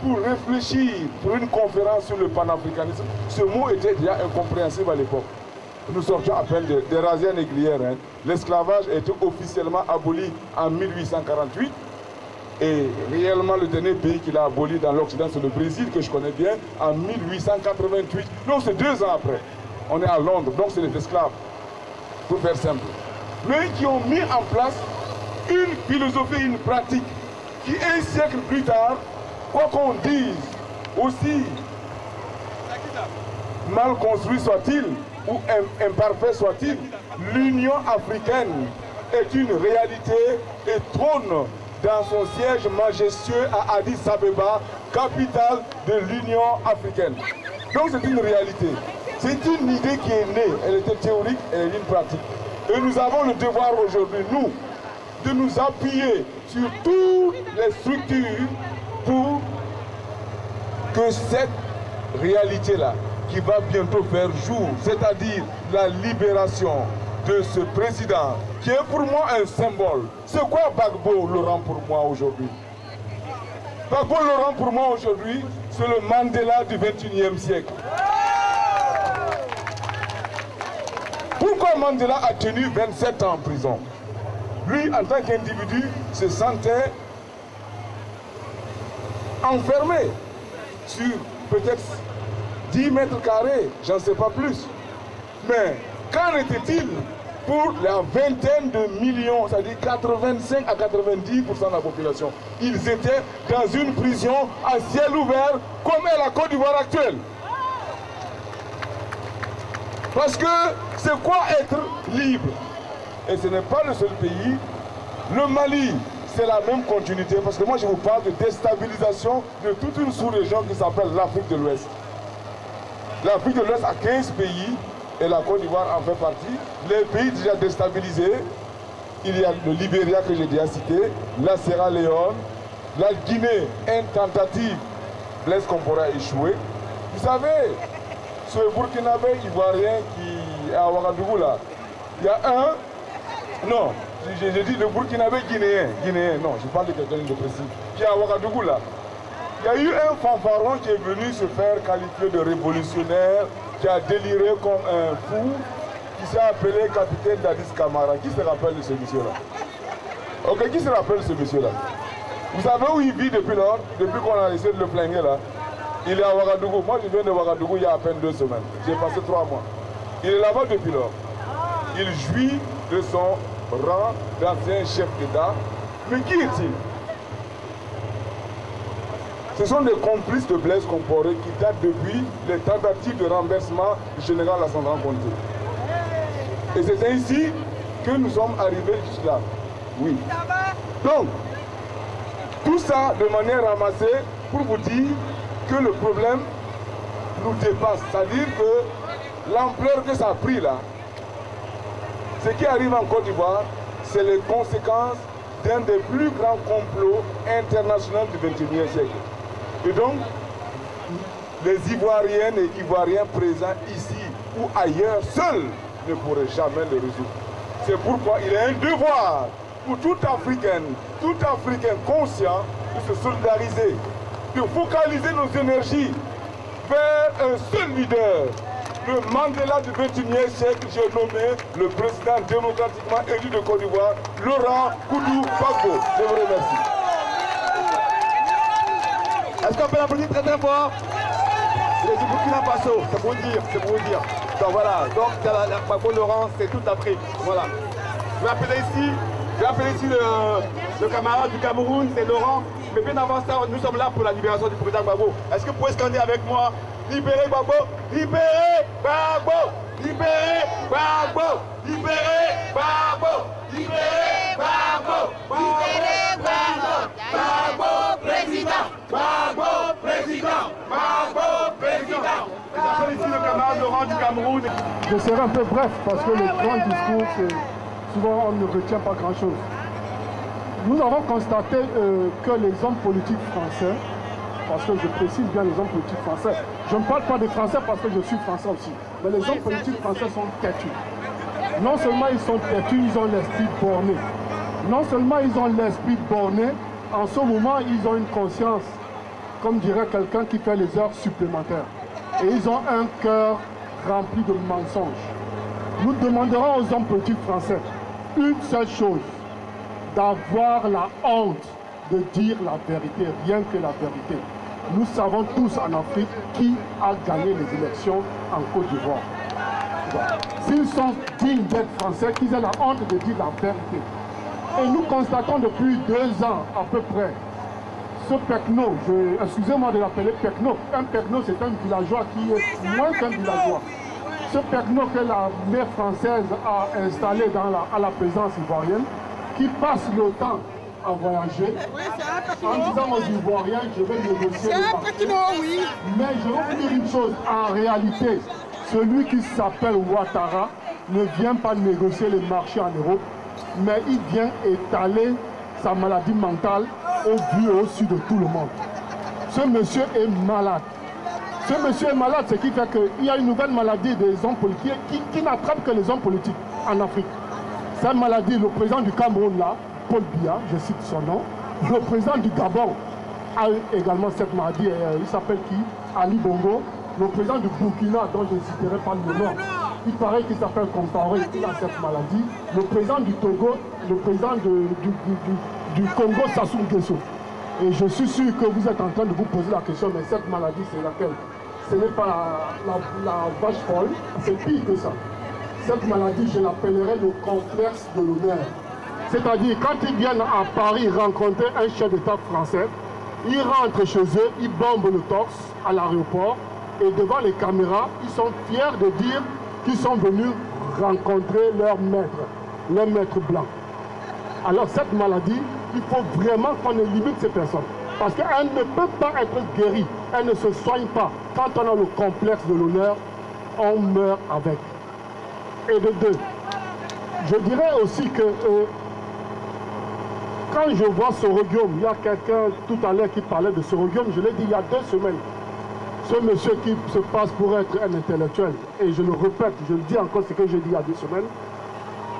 pour réfléchir pour une conférence sur le panafricanisme. Ce mot était déjà incompréhensible à l'époque. Nous sortions à peine des razzias négrières. Hein. L'esclavage a été officiellement aboli en 1848. Et réellement, le dernier pays qu'il a aboli dans l'Occident, c'est le Brésil, que je connais bien, en 1888. Donc c'est 2 ans après. On est à Londres, donc c'est les esclaves, pour faire simple. Mais qui ont mis en place une philosophie, une pratique, qui un siècle plus tard, quoi qu'on dise, aussi mal construit soit-il, ou imparfait soit-il, l'Union africaine est une réalité et trône dans son siège majestueux à Addis Abeba, capitale de l'Union africaine. Donc c'est une réalité. C'est une idée qui est née, elle était théorique, elle est une pratique. Et nous avons le devoir aujourd'hui, nous, de nous appuyer sur toutes les structures pour que cette réalité-là, qui va bientôt faire jour, c'est-à-dire la libération de ce président, qui est pour moi un symbole. C'est quoi Gbagbo Laurent pour moi aujourd'hui? Gbagbo Laurent pour moi aujourd'hui, c'est le Mandela du 21e siècle. Pourquoi Mandela a tenu 27 ans en prison? Lui, en tant qu'individu, se sentait enfermé sur peut-être 10 mètres carrés, j'en sais pas plus. Mais qu'en était-il pour la vingtaine de millions, c'est-à-dire 85 à 90% de la population? Ils étaient dans une prison à ciel ouvert, comme est la Côte d'Ivoire actuelle. Parce que c'est quoi être libre? Et ce n'est pas le seul pays. Le Mali, c'est la même continuité, parce que moi je vous parle de déstabilisation de toute une sous-région qui s'appelle l'Afrique de l'Ouest. L'Afrique de l'Ouest a 15 pays, et la Côte d'Ivoire en fait partie. Les pays déjà déstabilisés, il y a le Libéria que j'ai déjà cité, la Sierra Leone, la Guinée, une tentative, Blaise Compaoré a échoué. Vous savez, ce Burkinabé ivoirien qui est à Ouagadougou là, il y a un, non, j'ai dit le Burkinabé guinéen, non, je parle de quelqu'un de précis, qui est à Ouagadougou là. Il y a eu un fanfaron qui est venu se faire qualifier de révolutionnaire, qui a déliré comme un fou, qui s'est appelé capitaine Dadis Camara. Qui se rappelle de ce monsieur-là? Ok, qui se rappelle de ce monsieur-là? Vous savez où il vit depuis lors? Depuis qu'on a essayé de le flinguer là? Il est à Ouagadougou. Moi, je viens de Ouagadougou il y a à peine 2 semaines. J'ai passé 3 mois. Il est là-bas depuis lors. Il jouit de son rang d'ancien chef d'État. Mais qui est-il? Ce sont des complices de Blaise Compaoré qui datent depuis les tentatives de renversement du général Lassana Conté. Et c'est ainsi que nous sommes arrivés jusque-là. Oui. Donc, tout ça de manière ramassée pour vous dire que le problème nous dépasse. C'est-à-dire que l'ampleur que ça a pris là, ce qui arrive en Côte d'Ivoire, c'est les conséquences d'un des plus grands complots internationaux du XXIe siècle. Et donc, les Ivoiriennes et Ivoiriens présents ici ou ailleurs, seuls ne pourraient jamais le résoudre. C'est pourquoi il est un devoir pour tout Africain conscient de se solidariser, de focaliser nos énergies vers un seul leader. Le Mandela du XXIe siècle, j'ai nommé le président démocratiquement élu de Côte d'Ivoire, Laurent Koudou Gbagbo. Je vous remercie. Est-ce qu'on peut l'applaudir très très fort? C'est du Burkina Faso, c'est pour vous dire, c'est pour vous dire. Donc voilà, donc Gbagbo Laurent, c'est toute l'Afrique. Voilà. Je vais appeler ici le camarade du Cameroun, c'est Laurent. Mais bien avant ça, nous sommes là pour la libération du président Gbagbo. Est-ce que vous pouvez scander avec moi? Libérez Gbagbo! Libérez Gbagbo! Libérez Gbagbo! Libérez Gbagbo! Libérez Gbagbo! Libérez Gbagbo! Gbagbo président! Gbagbo président! Gbagbo président! J'appelle ici le camarade Laurent du Cameroun. Je serai un peu bref parce que le grand discours, souvent on ne retient pas grand-chose. Nous avons constaté que les hommes politiques français, parce que je précise bien les hommes politiques français, je ne parle pas des Français parce que je suis français aussi, mais les hommes politiques français sont têtus. Non seulement ils sont têtus, ils ont l'esprit borné. Non seulement ils ont l'esprit borné, en ce moment ils ont une conscience, comme dirait quelqu'un qui fait les heures supplémentaires. Et ils ont un cœur rempli de mensonges. Nous demanderons aux hommes politiques français une seule chose, d'avoir la honte de dire la vérité, rien que la vérité. Nous savons tous en Afrique qui a gagné les élections en Côte d'Ivoire. S'ils sont dignes d'être français, qu'ils aient la honte de dire la vérité. Et nous constatons depuis 2 ans à peu près, ce Pecno, excusez-moi de l'appeler Pecno, un Pecno c'est un villageois qui est moins qu'un villageois. Ce Pecno que l'armée française a installé à la présence ivoirienne, qui passe le temps à voyager, en disant aux Ivoiriens, je vais négocier le marché. Mais je vais vous dire une chose, en réalité, celui qui s'appelle Ouattara ne vient pas négocier les marchés en Europe, mais il vient étaler sa maladie mentale au vu et au su de tout le monde. Ce monsieur est malade. Ce monsieur est malade, ce qui fait qu'il y a une nouvelle maladie des hommes politiques qui n'attrape que les hommes politiques en Afrique. Cette maladie, le président du Cameroun là, Paul Biya, je cite son nom, le président du Gabon a également cette maladie, il s'appelle qui? Ali Bongo. Le président du Burkina, dont je ne citerai pas le nom, il paraît qu'il s'appelle Compaoré, il a cette maladie. Le président du Togo, le président du Congo, Sassou Nguesso. Et je suis sûr que vous êtes en train de vous poser la question, mais cette maladie, c'est laquelle? Ce n'est pas la vache folle, c'est pire que ça. Cette maladie, je l'appellerai le complexe de l'honneur. C'est-à-dire, quand ils viennent à Paris rencontrer un chef d'État français, ils rentrent chez eux, ils bombent le torse à l'aéroport, et devant les caméras, ils sont fiers de dire qu'ils sont venus rencontrer leur maître blanc. Alors cette maladie, il faut vraiment qu'on limite ces personnes. Parce qu'elle ne peut pas être guérie, elle ne se soigne pas. Quand on a le complexe de l'honneur, on meurt avec. Et de deux, je dirais aussi que quand je vois Soro Guillaume, il y a quelqu'un tout à l'heure qui parlait de Soro Guillaume, je l'ai dit il y a 2 semaines. Ce monsieur qui se passe pour être un intellectuel, et je le répète, je le dis encore ce que j'ai dit il y a 2 semaines,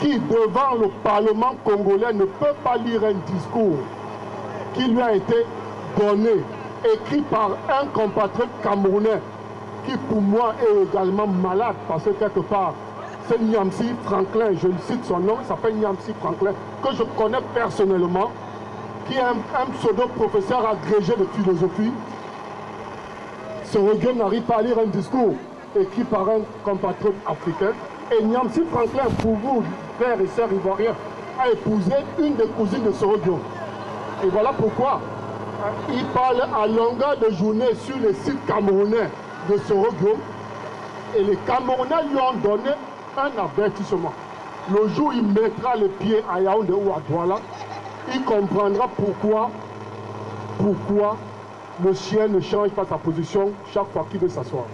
qui devant le Parlement congolais ne peut pas lire un discours qui lui a été donné, écrit par un compatriote camerounais, qui pour moi est également malade, parce que quelque part, c'est Nyamsi Franklin, je cite son nom, il s'appelle Nyamsi Franklin, que je connais personnellement, qui est un pseudo-professeur agrégé de philosophie. Ce regard n'arrive pas à lire un discours écrit par un compatriote africain. Et Nyamsi Franklin, pour vous, frères et sœurs ivoiriens, a épousé une des cousines de Soro Guillaume. Et voilà pourquoi il parle à longueur de journée sur le site camerounais de Soro-Guillaume. Et les Camerounais lui ont donné un avertissement. Le jour où il mettra les pieds à Yaoundé ou à Douala, il comprendra pourquoi le chien ne change pas sa position chaque fois qu'il veut s'asseoir.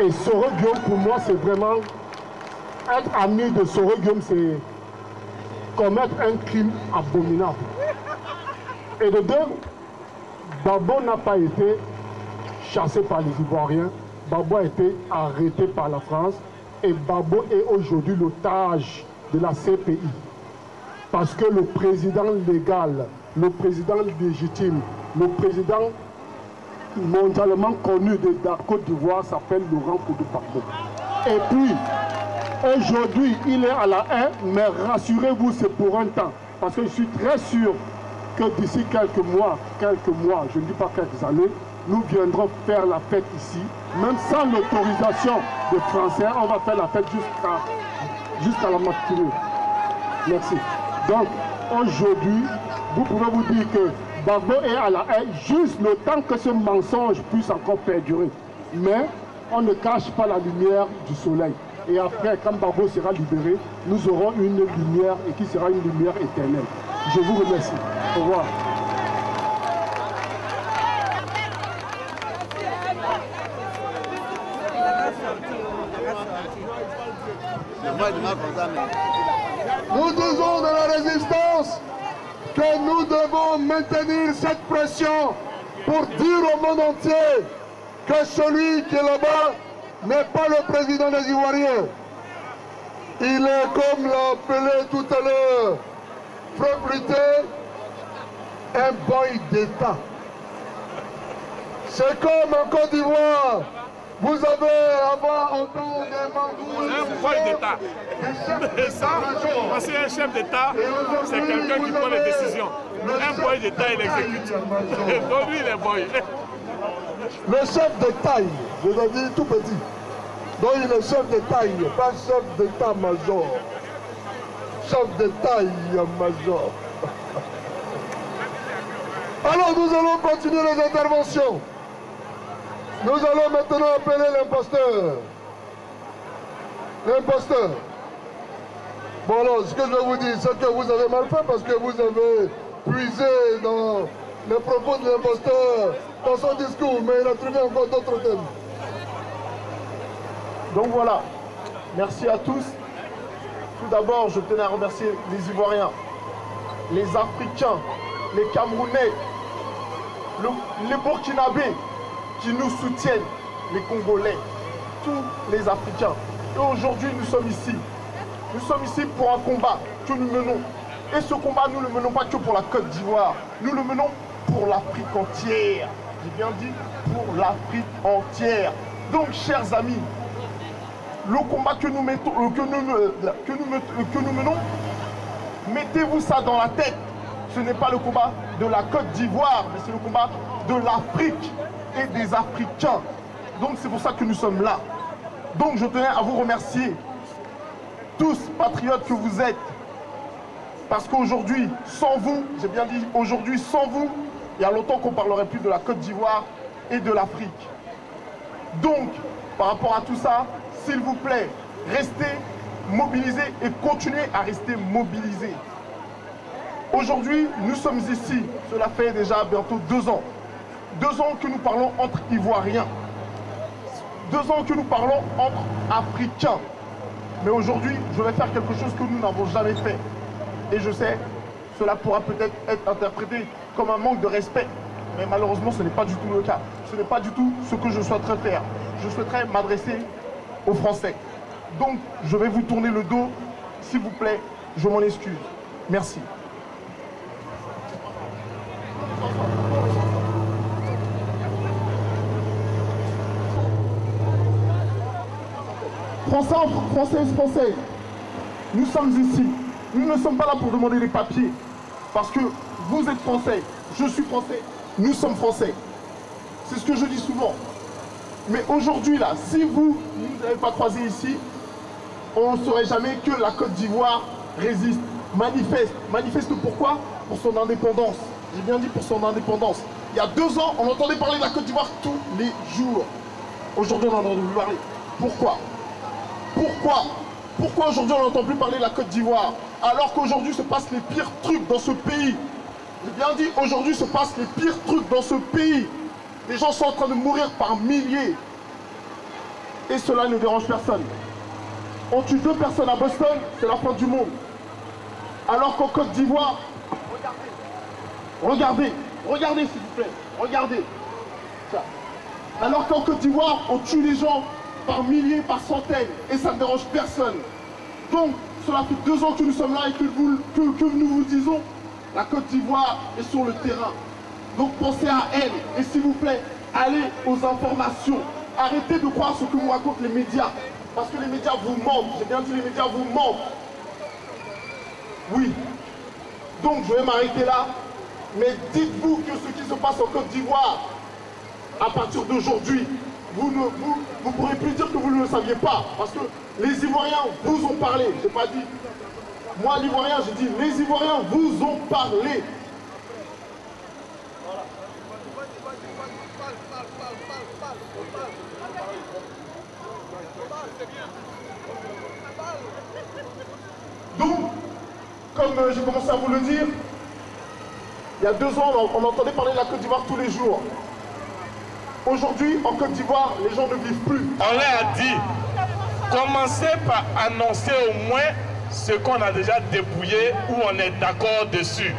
Et Soro-Guillaume, pour moi, c'est vraiment... Être ami de Soro-Guillaume, c'est commettre un crime abominable. Et de deux, Babo n'a pas été chassé par les Ivoiriens. Babo a été arrêté par la France. Et Babo est aujourd'hui l'otage de la CPI. Parce que le président légal, le président légitime, le président mondialement connu de la Côte d'Ivoire s'appelle Laurent Koudou-Gbagbo. Et puis, aujourd'hui, il est à la haie, mais rassurez-vous, c'est pour un temps. Parce que je suis très sûr que d'ici quelques mois, je ne dis pas quelques années, nous viendrons faire la fête ici. Même sans l'autorisation des Français, on va faire la fête jusqu'à la matinée. Merci. Donc, aujourd'hui, vous pouvez vous dire que Gbagbo est à la haie juste le temps que ce mensonge puisse encore perdurer. Mais on ne cache pas la lumière du soleil. Et après, quand Gbagbo sera libéré, nous aurons une lumière et qui sera une lumière éternelle. Je vous remercie. Au revoir. Nous disons de la résistance que nous devons maintenir cette pression pour dire au monde entier que celui qui est là-bas n'est pas le président des Ivoiriens. Il est, comme l'a appelé tout à l'heure Franck Lutter, un boy d'État. C'est comme en Côte d'Ivoire. Vous avez avant entendu des mangous. Un boy d'État. Parce qu'un chef d'État, c'est quelqu'un qui prend les décisions. Un boy d'État, il exécute. Donc lui, il est boy. Le chef de taille, je veux dire tout petit. Donc il est chef de taille, pas chef d'état-major. Chef de taille-major. Alors nous allons continuer les interventions. Nous allons maintenant appeler l'imposteur. L'imposteur. Bon alors, ce que je vais vous dire, c'est que vous avez mal fait parce que vous avez puisé dans les propos de l'imposteur dans son discours, mais il a trouvé encore d'autres thèmes. Donc voilà, merci à tous. Tout d'abord, je tenais à remercier les Ivoiriens, les Africains, les Camerounais, les Burkinabés qui nous soutiennent, les Congolais, tous les Africains. Et aujourd'hui, nous sommes ici. Nous sommes ici pour un combat que nous menons. Et ce combat, nous ne le menons pas que pour la Côte d'Ivoire. Nous le menons pour l'Afrique entière. J'ai bien dit pour l'Afrique entière. Donc, chers amis, le combat que nous menons, mettez-vous ça dans la tête. Ce n'est pas le combat de la Côte d'Ivoire, mais c'est le combat de l'Afrique et des Africains. Donc c'est pour ça que nous sommes là. Donc je tenais à vous remercier, tous patriotes que vous êtes, parce qu'aujourd'hui, sans vous, j'ai bien dit aujourd'hui, sans vous, il y a longtemps qu'on ne parlerait plus de la Côte d'Ivoire et de l'Afrique. Donc, par rapport à tout ça, s'il vous plaît, restez mobilisés et continuez à rester mobilisés. Aujourd'hui, nous sommes ici, cela fait déjà bientôt 2 ans. 2 ans que nous parlons entre Ivoiriens. 2 ans que nous parlons entre Africains. Mais aujourd'hui, je vais faire quelque chose que nous n'avons jamais fait. Et je sais, cela pourra peut-être être interprété comme un manque de respect. Mais malheureusement, ce n'est pas du tout le cas. Ce n'est pas du tout ce que je souhaiterais faire. Je souhaiterais m'adresser aux Français. Donc, je vais vous tourner le dos. S'il vous plaît, je m'en excuse. Merci. Français, nous sommes ici. Nous ne sommes pas là pour demander des papiers. Parce que vous êtes Français, je suis Français, nous sommes Français. C'est ce que je dis souvent. Mais aujourd'hui, là, si vous ne nous avez pas croisés ici, on ne saurait jamais que la Côte d'Ivoire résiste, manifeste. Manifeste pourquoi? Pour son indépendance. J'ai bien dit pour son indépendance. Il y a 2 ans, on entendait parler de la Côte d'Ivoire tous les jours. Aujourd'hui, on en a entendu parler. Pourquoi? Pourquoi aujourd'hui on n'entend plus parler de la Côte d'Ivoire? Alors qu'aujourd'hui se passent les pires trucs dans ce pays. J'ai bien dit, aujourd'hui se passent les pires trucs dans ce pays. Les gens sont en train de mourir par milliers. Et cela ne dérange personne. On tue 2 personnes à Boston, c'est la fin du monde. Alors qu'en Côte d'Ivoire, regardez s'il vous plaît, regardez. Ça. Alors qu'en Côte d'Ivoire, on tue les gens par milliers, par centaines, et ça ne dérange personne. Donc, cela fait 2 ans que nous sommes là et que nous vous disons, la Côte d'Ivoire est sur le terrain. Donc pensez à elle, et s'il vous plaît, allez aux informations. Arrêtez de croire ce que vous racontent les médias, parce que les médias vous mentent. J'ai bien dit, les médias vous mentent. Oui. Donc je vais m'arrêter là, mais dites-vous que ce qui se passe en Côte d'Ivoire, à partir d'aujourd'hui, vous ne pourrez plus dire que vous ne le saviez pas, parce que les Ivoiriens vous ont parlé. Je n'ai pas dit, moi l'Ivoirien, j'ai dit, les Ivoiriens vous ont parlé. Donc, comme j'ai commencé à vous le dire, il y a 2 ans, on entendait parler de la Côte d'Ivoire tous les jours. Aujourd'hui, en Côte d'Ivoire, les gens ne vivent plus. On leur a dit, commencez par annoncer au moins ce qu'on a déjà dépouillé, où on est d'accord dessus.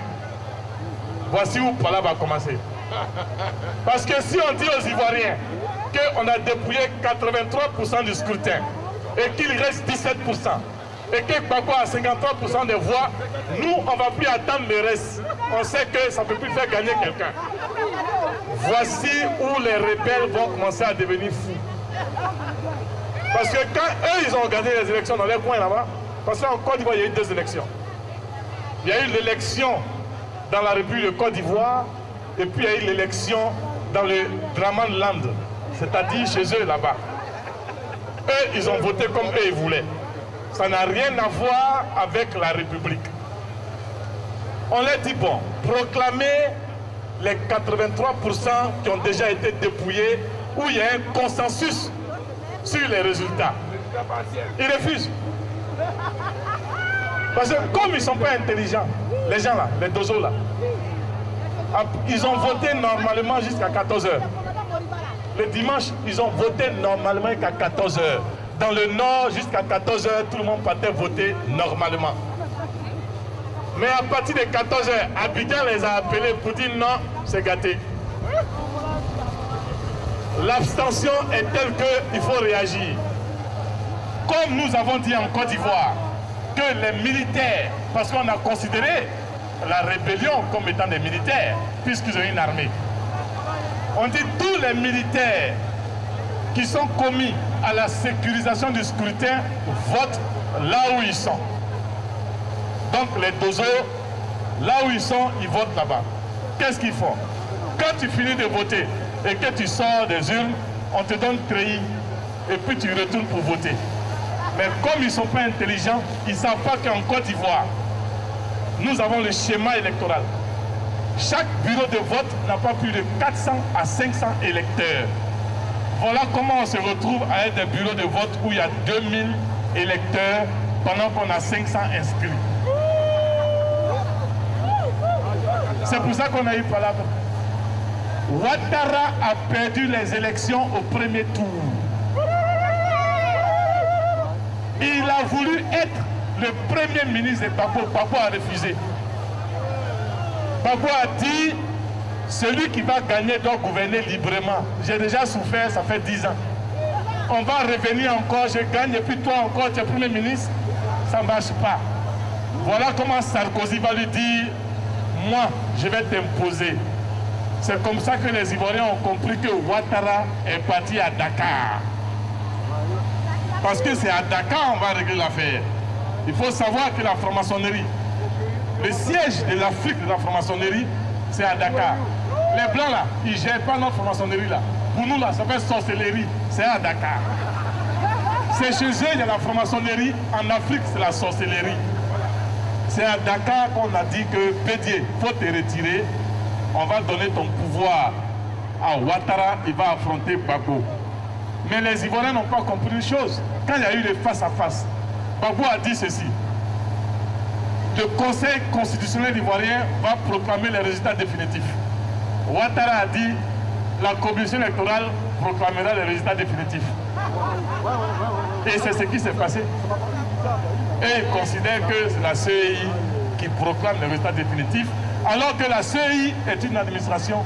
Voici où Pala va commencer. Parce que si on dit aux Ivoiriens qu'on a dépouillé 83% du scrutin et qu'il reste 17%, et que Gbagbo a 53% des voix, nous, on ne va plus attendre le reste. On sait que ça ne peut plus faire gagner quelqu'un. Voici où les rebelles vont commencer à devenir fous. Parce que quand eux, ils ont regardé les élections dans les coins là-bas, parce qu'en Côte d'Ivoire, il y a eu 2 élections. Il y a eu l'élection dans la République de Côte d'Ivoire, et puis il y a eu l'élection dans le Draman Land, c'est-à-dire chez eux là-bas. Eux, ils ont voté comme eux ils voulaient. Ça n'a rien à voir avec la République. On leur dit, bon, proclamez les 83% qui ont déjà été dépouillés, où il y a un consensus sur les résultats. Ils refusent. Parce que comme ils ne sont pas intelligents, les gens là, les dozos là, ils ont voté normalement jusqu'à 14h. Le dimanche, ils ont voté normalement jusqu'à 14h. Dans le nord, jusqu'à 14h, tout le monde partait voter normalement. Mais à partir de 14h, Abidjan les a appelés pour dire non, c'est gâté. L'abstention est telle qu'il faut réagir. Comme nous avons dit en Côte d'Ivoire, que les militaires, parce qu'on a considéré la rébellion comme étant des militaires, puisqu'ils ont une armée. On dit tous les militaires qui sont commis à la sécurisation du scrutin votent là où ils sont. Donc les dozos, là où ils sont, ils votent là-bas. Qu'est-ce qu'ils font? Quand tu finis de voter et que tu sors des urnes, on te donne treillis et puis tu retournes pour voter. Mais comme ils ne sont pas intelligents, ils ne savent pas qu'en Côte d'Ivoire, nous avons le schéma électoral. Chaque bureau de vote n'a pas plus de 400 à 500 électeurs. Voilà comment on se retrouve à être des bureaux de vote où il y a 2000 électeurs pendant qu'on a 500 inscrits. C'est pour ça qu'on a eu Pala. Ouattara a perdu les élections au premier tour. Il a voulu être le premier ministre de Gbagbo. Gbagbo a refusé. Gbagbo a dit, celui qui va gagner doit gouverner librement. J'ai déjà souffert, ça fait 10 ans. On va revenir encore, je gagne, et puis toi encore, tu es premier ministre. Ça ne marche pas. Voilà comment Sarkozy va lui dire, moi, je vais t'imposer. C'est comme ça que les Ivoiriens ont compris que Ouattara est parti à Dakar. Parce que c'est à Dakar qu'on va régler l'affaire. Il faut savoir que la franc-maçonnerie, le siège de l'Afrique de la franc-maçonnerie, c'est à Dakar. Les Blancs là, ils ne gèrent pas notre franc-maçonnerie là. Pour nous là, ça fait sorcellerie, c'est à Dakar. C'est chez eux, il y a la franc-maçonnerie. En Afrique, c'est la sorcellerie. C'est à Dakar qu'on a dit que Bédier, il faut te retirer. on va donner ton pouvoir à Ouattara, il va affronter Gbagbo. Mais les Ivoiriens n'ont pas compris une chose. Quand il y a eu les face-à-face, Gbagbo a dit ceci. Le Conseil constitutionnel ivoirien va proclamer les résultats définitifs. Ouattara a dit la commission électorale proclamera les résultats définitifs. Et c'est ce qui s'est passé. Et ils considèrent que c'est la CEI qui proclame les résultats définitifs, alors que la CEI est une administration,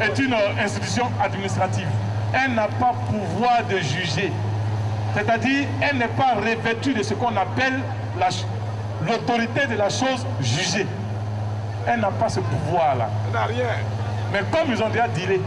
est une institution administrative. Elle n'a pas pouvoir de juger. C'est-à-dire, elle n'est pas revêtue de ce qu'on appelle l'autorité de la chose jugée. Elle n'a pas ce pouvoir-là. Elle n'a rien. Mais comme ils ont déjà dealé,